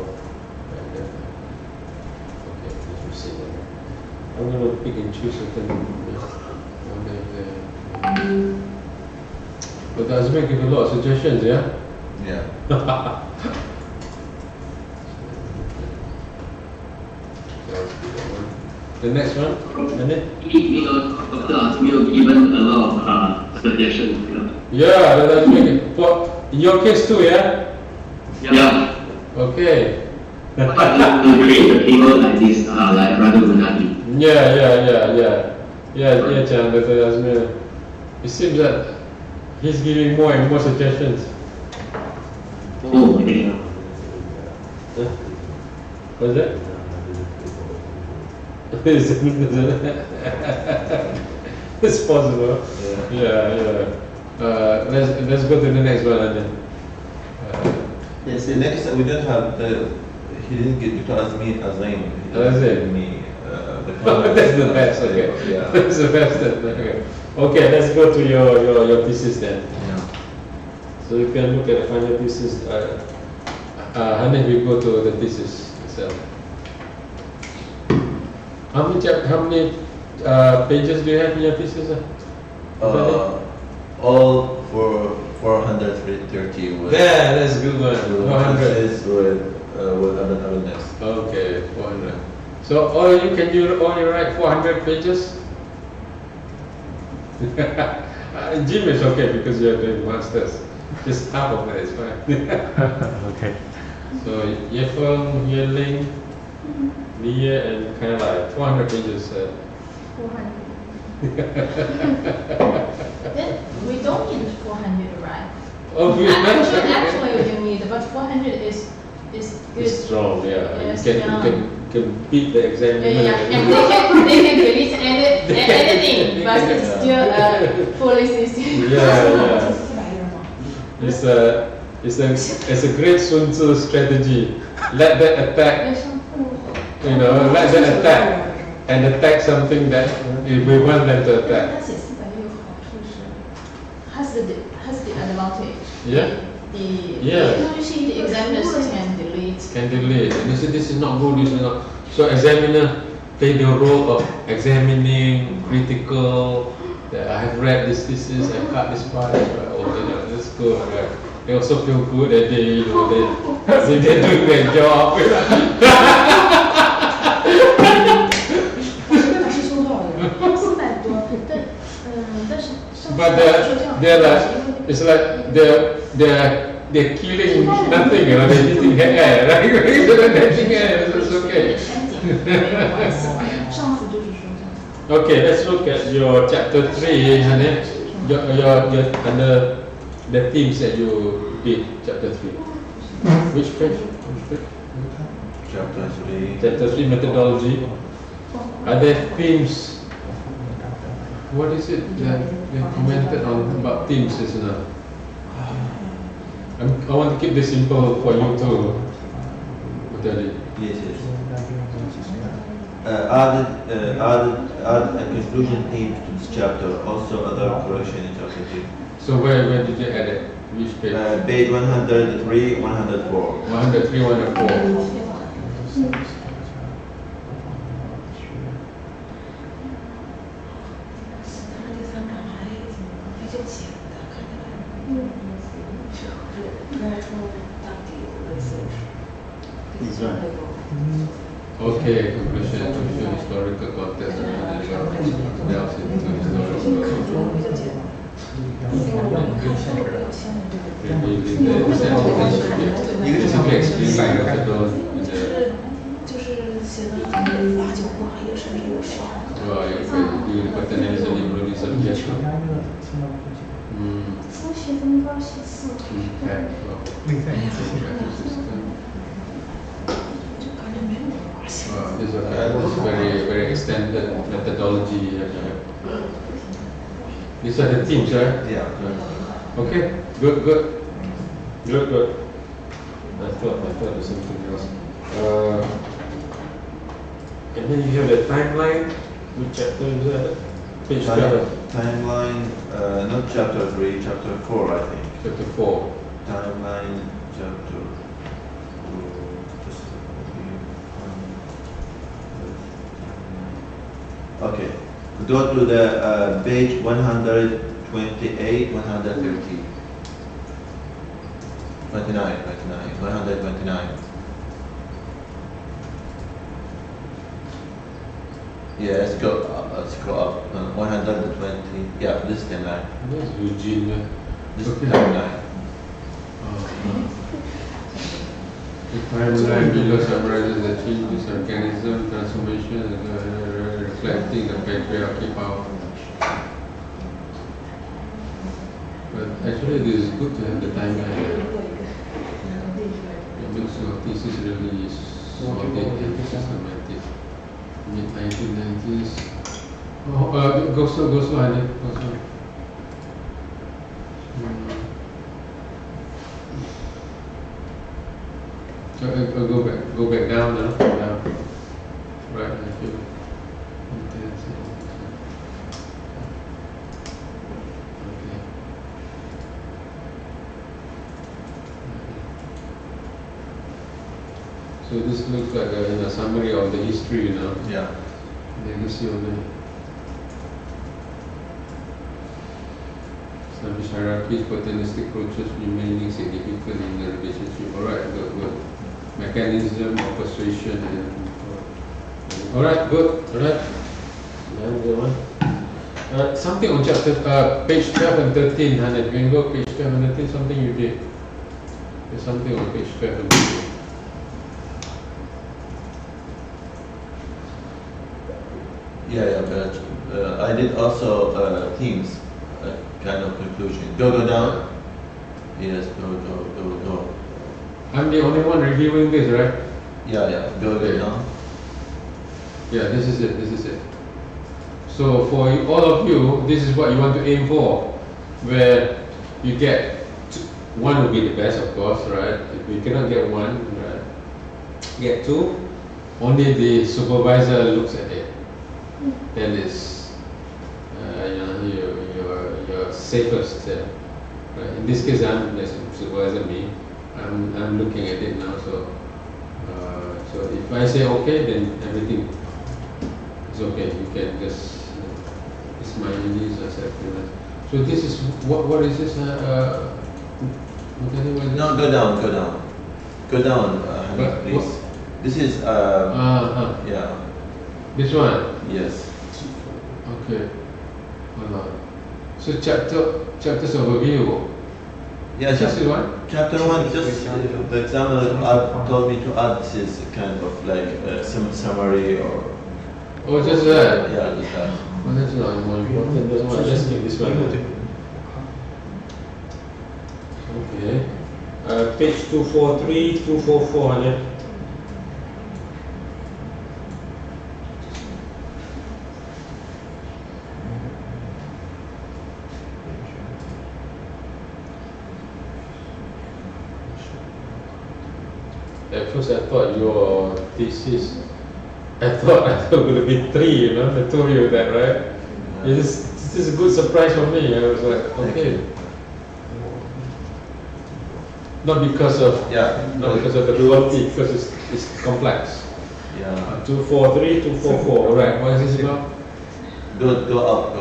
Okay, let me see that. I'm going to pick and choose certain one there. But Azmil give a lot of suggestions, yeah? Yeah. The next one, Dr. Azmil given a lot of suggestions. Yeah, that's big. For in your case too, yeah? Yeah. Okay. To create a table like this, like rather Munadi. Yeah, Chan, Dr. Azmil. It seems that he's giving more and more suggestions. Oh, okay. What's that? It's possible. Yeah. Let's go to the next one then. Yes, the next we don't have he didn't get Dr. Azim. That's it. Me. That's the best. Okay. Yeah. That's the best. Okay. Okay. Let's go to your thesis then. Yeah. So you can look at the final thesis. Hanif, we go to the thesis itself. How many pages do you have in your thesis? All for 430 with. Yeah, that's a good one. 400. With evidence. Okay, 400. So can you only write 400 pages? Jim is okay because you're doing masters. Just half of that is fine. Okay. So Yefeng, Yeling, Lia, and Kailai, 400 pages. 400. Then we don't need 400, right? Oh, you Actually, we do need, but 400 is good. It's strong, yeah. Yes, You can beat the examiner. Yeah, and they can delete anything, but it's still a fully system. Yeah. It's It's a great Sun Tzu strategy. Let that attack, let that attack and attack something that we want them to 他 attack. 写400页有个好处是has the advantage. Yeah. The usually the examiners can delete. Can delete. And they say this is not good, this is not. So examiner play the role of examining, critical. That I have read this thesis, I cut this part, that's good. Right? They also feel good that they they're doing their job. 大师兄多少人？ 400多，但是上次 But 说这样 they're like, it's like they're killing nothing, they're hitting air, right? They're hitting air, it's okay. 删减没关系。上次就是说这样。 Okay, let's look at your chapter 3, Hanif. Your under the themes that you did, chapter 3. Which page? Chapter 3. Chapter 3 methodology. Are there themes? What is it that you commented on about themes, isn't it? I want to keep this simple for you to tell it. Yes, yes. Add a conclusion theme to this chapter, also other correction in chapter 3. So where did you add it? Which page? Page 103, 104. 103, 104. 第3章还比较简单，看起来。This one. Okay, conclusion, historical context, and delves into historical. Basically explain the methodology. 就是写的8、9话，有甚至有10。 Oh, you paternalism, liberalism, yes. 初学的应该写4。 Okay. 就感觉没有发现。 This is very, very extended methodology. These are the themes, right? Yeah. Okay, good. I thought it was something else. And then you have the timeline. Which chapter is that? Page 7. Timeline, not chapter 3, chapter 4, I think. Chapter 4. Timeline, chapter 2. Okay. Go to the page 128, 130. 129. Yeah, let's go up. 120. Yeah, this is timeline. That's Eugene. This is timeline. The timeline below summarizes the changes, mechanism, transformation, reflecting the patriarchy power. But actually, it is good to have the timeline. It makes your thesis really solid and systematic. Mid-1990s. Go slow, Hanif. Go slow. So go back down now. Down. Right, I feel intense. Okay. So this looks like a summary of the history, Yeah. legacy of the Islamic hierarchies, paternalistic approaches remaining significant in the relationship. Alright, good. Mechanism of persuasion and alright, good. Alright. Something on chapter page 12 and 13, Hanif. You can go page 12 and 13, something you did. There's something on page 12 and 13. Yeah, but I did also themes, kind of conclusion. Go down. Yes, go. I'm the only one reviewing this, right? Yeah, go down. Yeah, this is it. So for all of you, this is what you want to aim for, where you get one would be the best, of course, right? If we cannot get one, right? Get two, only the supervisor looks at it. Then it's you're safest. Right? In this case, I'm the supervisor. I'm looking at it now. So if I say okay, then everything is okay. You can just it's my English acceptance. So this is what is this? No, go down, Hamid, please. This is yeah. This one. Yes. Okay. Hold on. So chapters overview. Yeah, This is one. chapter 1, just the examiner told me to add this is kind of like some summary or. Oh, just that. Yeah, just that. Well, that's not more important. This one. Let's keep this one. Okay. Page 243, 244. Yeah. At first I thought your thesis, I thought going to be 3, you know, I told you that, right? This is a good surprise for me. I was like, okay. Not because of not because of the quality, because it's complex. Yeah. 243, 244. All right. What is this about? Go up.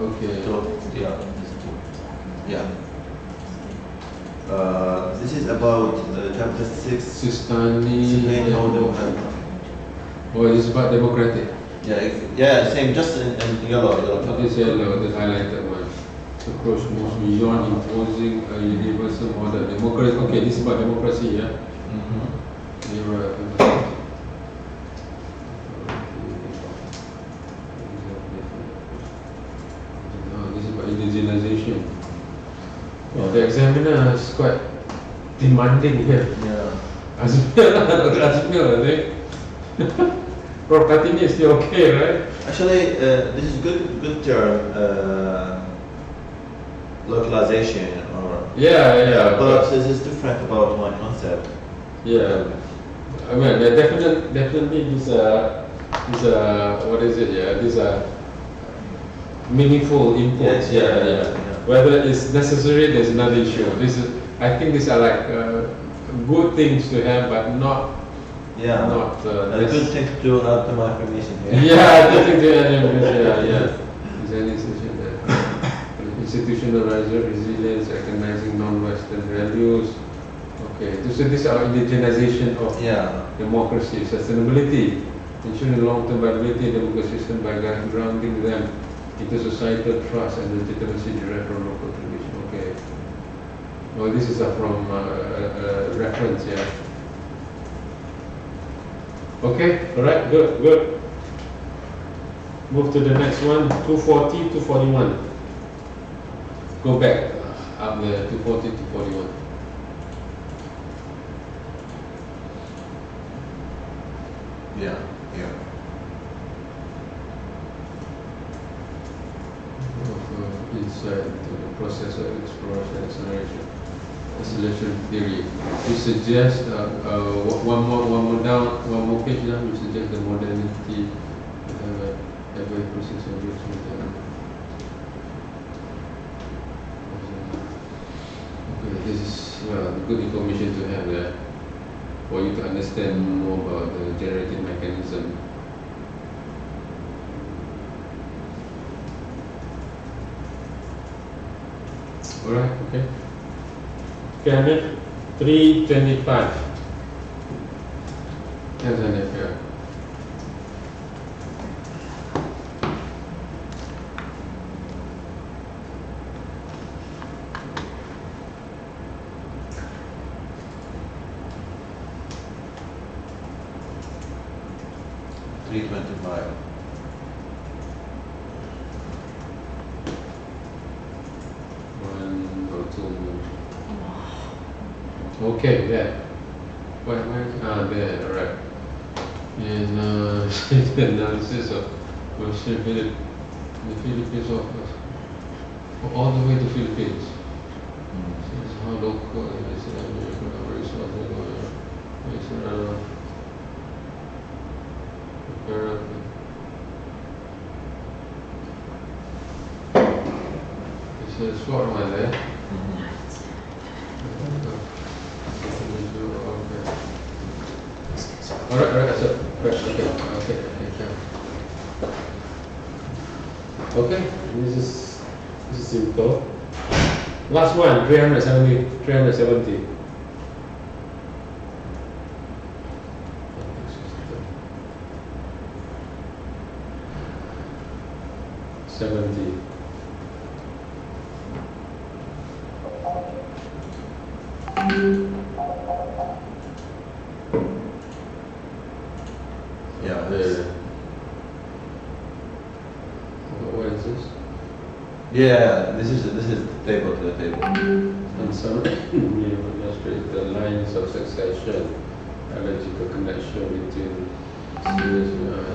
Okay. So yeah. This is about chapter 6. Sistani. Oh, this is about democratic. Yeah, same, just in yellow. This yellow, the highlighted one. Approach moves beyond imposing a universal model. Democracy. Okay, this is about democracy, yeah. This is about indigenization. The examiner is quite demanding here. Yeah. Azmir, I think. Prof. Kartini is still okay, right? Actually, this is good term. Localization or but this is different about my concept. Yeah, I mean definitely these what is it? Yeah, these are meaningful inputs. Yeah. Whether it's necessary, there's another issue. I think these are like good things to have, but not. Yeah. Not. A good thing to add to my information. Yeah, good thing to add information. Yeah. Is there any institution that institutionalized resilience, recognizing non-Western values? Okay. So these are indigenization of democracy, sustainability, ensuring long-term viability of democracy system by grounding them into societal trust and legitimacy derived from local tradition. Okay. Well, this is from reference, yeah. Okay, alright, good. Move to the next one, 240, 241. Go back up there, 240, 241. Yeah. Insight into the process of exploration and acceleration theory. We suggest one more down, one more page down. We suggest the modernity every process of reaching the. Okay, this is good information to have there for you to understand more about the generative mechanism. Alright, okay. Hamid, 325. Tanzania. Okay, there. Where? There, alright. And analysis of Muslim the Philippines all the way to Philippines. local it's a short one there. Alright, so okay, this is simple. Last one, 370. Yeah. What is this? Yeah, this is the table to the table. And some illustrate the lines of succession, logical connection between Syria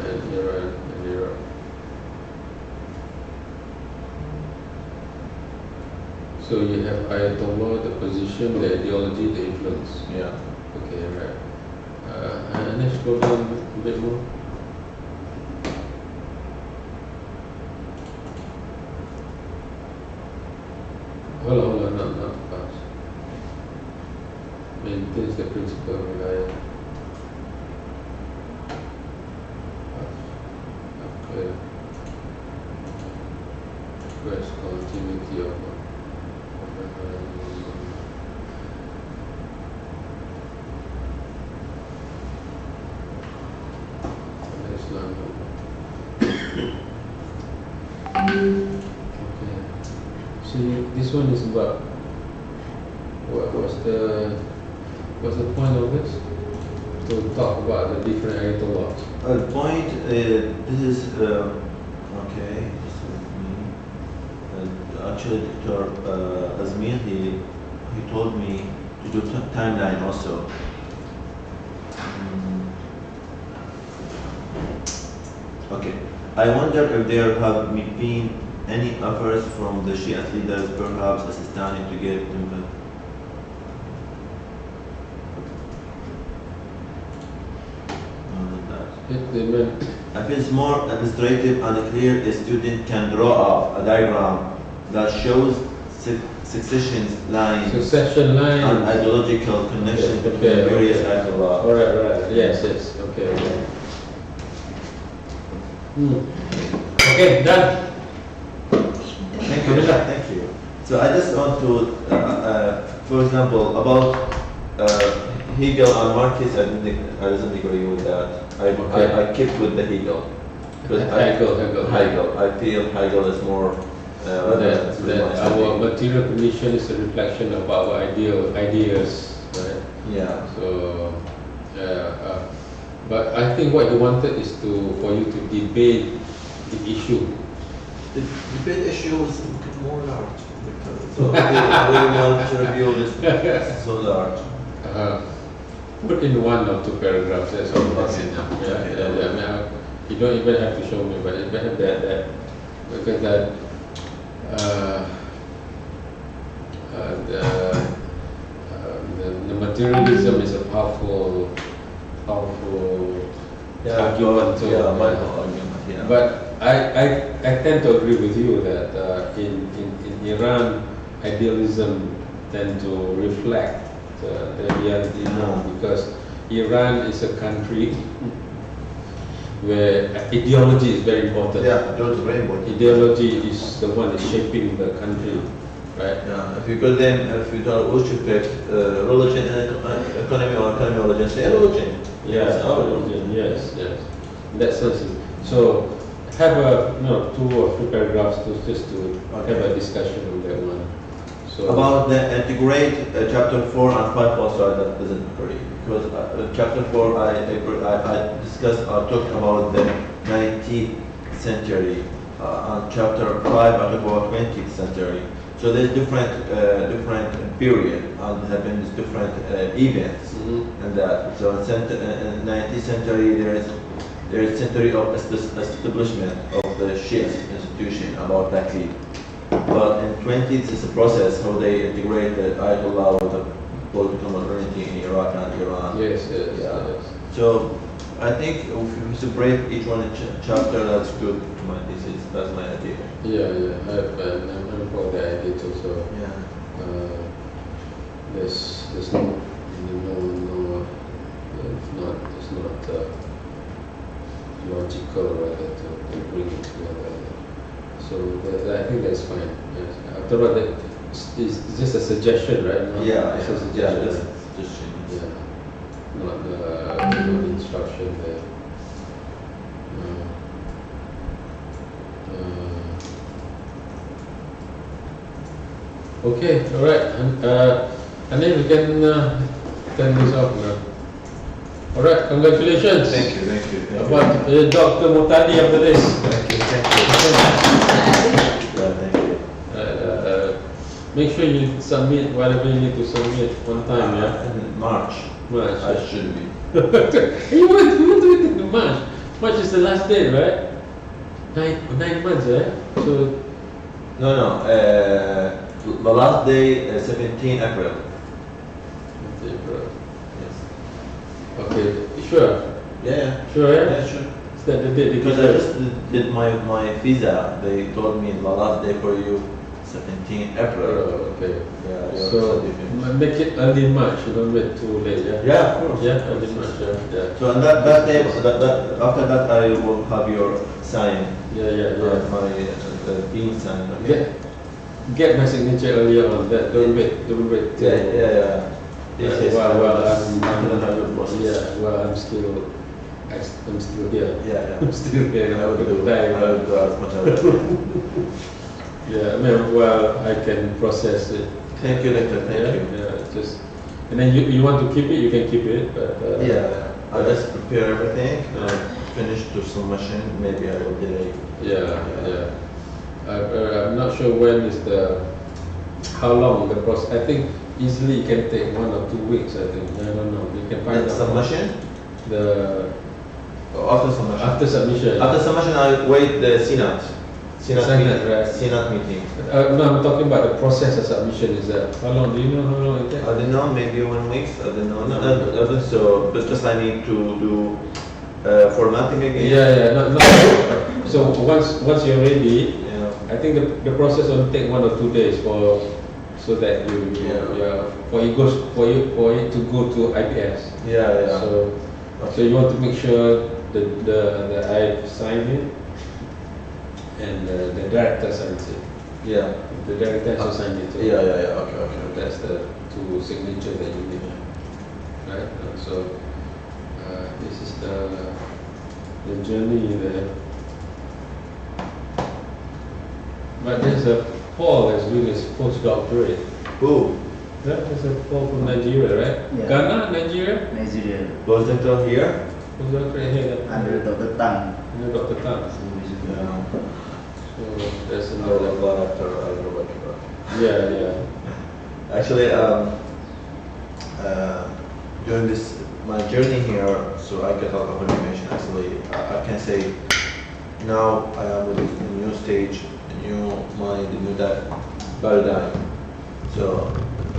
and Iran and Iraq. So you have Ayatollah, the position, the ideology, the influence. Yeah. Okay, right. And let's go down a bit more. Hold on, not fast. Maintains the principle of reliance. Okay. Request continuity of Islam. Okay. See, this one is about what's the point of this? To talk about the different ayatollah. The point, this is, okay, just with me. Actually, Dr. Azmir, he told me to do timeline also. Okay, I wonder if there have been any offers from the Shiite leaders, perhaps Sistani, to get involved. I feel it's more administrative and clear. A student can draw up a diagram that shows succession lines and ideological connections between various ayatollah. Right. Yes. Okay. Okay, done. Thank you. So I just want to, for example, about Hegel and Marx. I doesn't agree with that. I keep with the Hegel. Hegel. I feel Hegel is more. That our material condition is a reflection of our ideas, right? Yeah. So, but I think what you wanted is for you to debate the issue. The debate issue is more large. So we want to review this so large. Put in one or two paragraphs. That's all. Yeah. You don't even have to show me, but you have that because that. The materialism is a powerful argument too. Yeah, my argument. Yeah. But I tend to agree with you that in Iran, idealism tend to reflect the reality more, because Iran is a country where ideology is very important. Yeah, ideology is very important. Ideology is the one that's shaping the country, right? Yeah, if you don't worship religion and economy, or economy or religion, say religion. Yes, religion. Yes. In that sense, so have two or three paragraphs just to have a discussion on that one. So about the integrate chapter 4 and 5 also that doesn't agree, because chapter 4 I discussed or talked about the 19th century and chapter 5 I talked about 20th century. So there's different period and have been different events and that. So in 19th century there is century of establishment of the Shiite institution about Taqlid. But in 20s, it's a process how they integrate the Ayatollah with the political modernity in Iraq and Iran. Yes, yes, Yeah. yes. So I think if we separate each one in chapter, that's good to my thesis. That's my idea. Yeah, I'm for the idea too. So Yeah. there's no, it's not logical rather to bring it together. So I think that's fine. Yes. After all, that it's just a suggestion, right? It's a suggestion. That's a suggestion. Yeah. Not instruction there. Okay, all right. And then we can turn this off now. All right, congratulations. Thank you. About Dr. Mutadi after this. Thank you. Yeah, thank you. Make sure you submit whatever you need to submit on time, yeah? In March. I should be. You want to do it in March. March is the last day, right? 9 months, eh? So No. The last day, 17 April. April. Yes. Okay, sure. Yeah. Sure, yeah? Yeah, sure. Is that the date? Because I just did my visa. They told me the last day for you, 17 April. Oh, okay. Yeah. So make it early March. You don't wait too late, yeah? Yeah, of course. Yeah, early March. Yeah. So on that day, after that, I will have your sign. Yeah. My dean sign. Okay. Get my signature earlier on that. Don't wait. Yeah. Yes. Well, I'm still here. Yeah. I'm still here. I will do as much as I can. Yeah, I mean, well, I can process it. Thank you, Doctor. Thank you. Yeah, and then you want to keep it, you can keep it, but I'll just prepare everything. Finish to submission. Maybe I will delay. Yeah. I'm not sure when is how long the process. I think easily it can take 1 or 2 weeks. I think I don't know. You can find out. Submission. After submission. After submission, I wait the Senate. Right. Senate meeting. No, I'm talking about the process of submission. Is that how long? Do you know how long it takes? I don't know. Maybe 1 week. I don't know. I think so. Because I need to do formatting again. Yeah. No. So once you're ready, I think the process will take 1 or 2 days so that for it to go to IPS. Yeah. So you want to make sure the I sign it and the director signs it. Yeah. The director has to sign it too. Yeah. Okay. That's the 2 signatures that you need, right? So this is the journey there. But there's a Paul that's doing his postdoctorate. Who? Yeah, there's a Paul from Nigeria, right? Yeah. Ghana, Nigeria? Nigeria. Postdoctoral here? Postdoctorate here. Under Dr. Tang. Under Dr. Tan. Yeah. So there's Another another. lot after I know about Yeah. Actually, during my journey here, so I get a lot of information. Actually, I can say now I am with a new stage, a new mind, a new paradigm. So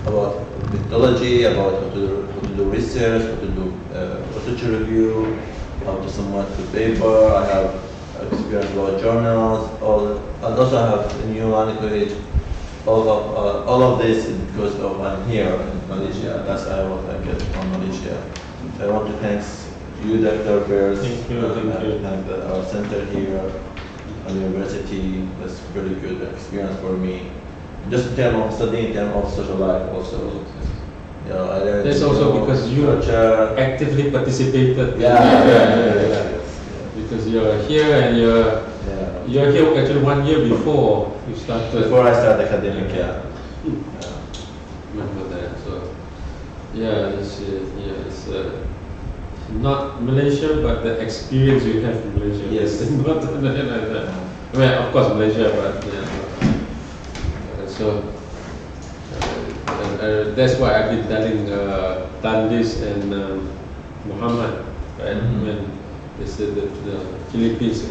about methodology, about how to do research, how to do literature review, how to submit the paper. I have experience about journals. And also I have a new language. All of this is because of I'm here in Malaysia. That's what I get from Malaysia. So I want to thank you, Dr. Fairs, Thank you. and our center here at the university. That's very good experience for me. Just in terms of studying, in terms of social life also. I learned. That's also because you actively participated. Yeah. Because you're here and you're here actually 1 year before you started. Before I started academic, Remember that. So it's not Malaysia, but the experience you have in Malaysia. Yes. It's not like that. I mean, of course Malaysia, but so that's why I've been telling Tandis and Muhammad, right? When they said that the Philippines,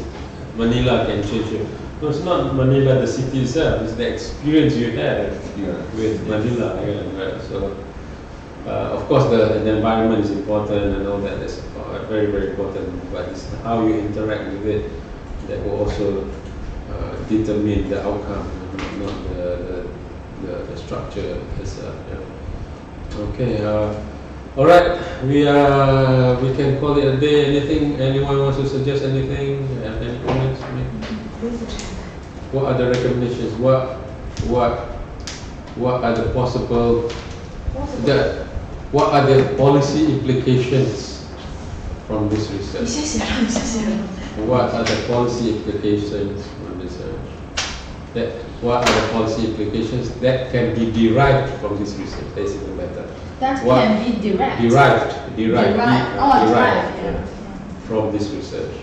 Manila can change you. No, it's not Manila, the city itself. It's the experience you had with Manila. Right? So, of course, the environment is important and all that. That's very, very important. But it's how you interact with it that will also determine the outcome, not the structure itself. Yeah. Okay. All right. We can call it a day. Anything? Anyone wants to suggest anything? Any comments? What are the recommendations? What are the possible? What are the policy implications from this research? What are the policy implications from research? What are the policy implications that can be derived from this research? That's even better. That can be derived. Derived Yeah. from this research.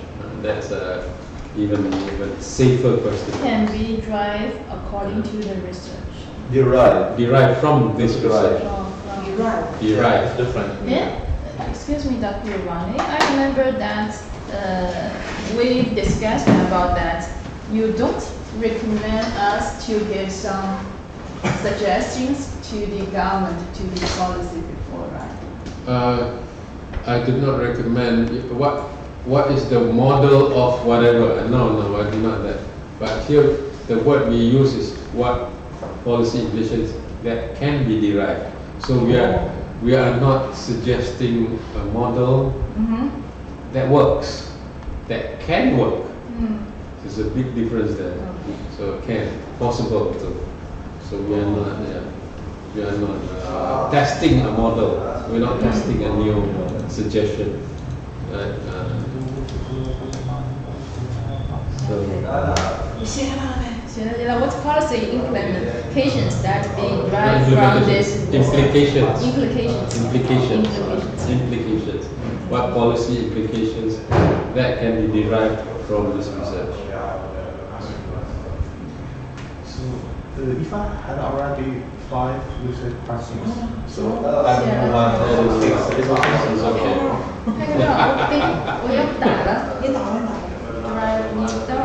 That's even safer question. Can be derived according to the research. Derived from this research. Derived. Different. Yeah. Excuse me, Dr. Rani. I remember that we discussed about that. You don't recommend us to give some suggestions to the government to the policy before, right? I do not recommend. What is the model of whatever? No, I do not that. But here, the word we use is what policy implications that can be derived. So we are not suggesting a model that works, that can work. There's a big difference there. So possible to. So we are not testing a model. We're not testing a new suggestion. Right? What policy implications that being derived from this implications. Implications. Implications. What policy implications that can be derived from this research? So, Ifa had already 5 research questions. So, let's move on to 6. It's okay.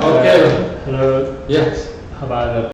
Okay. Hello. Yes. How about the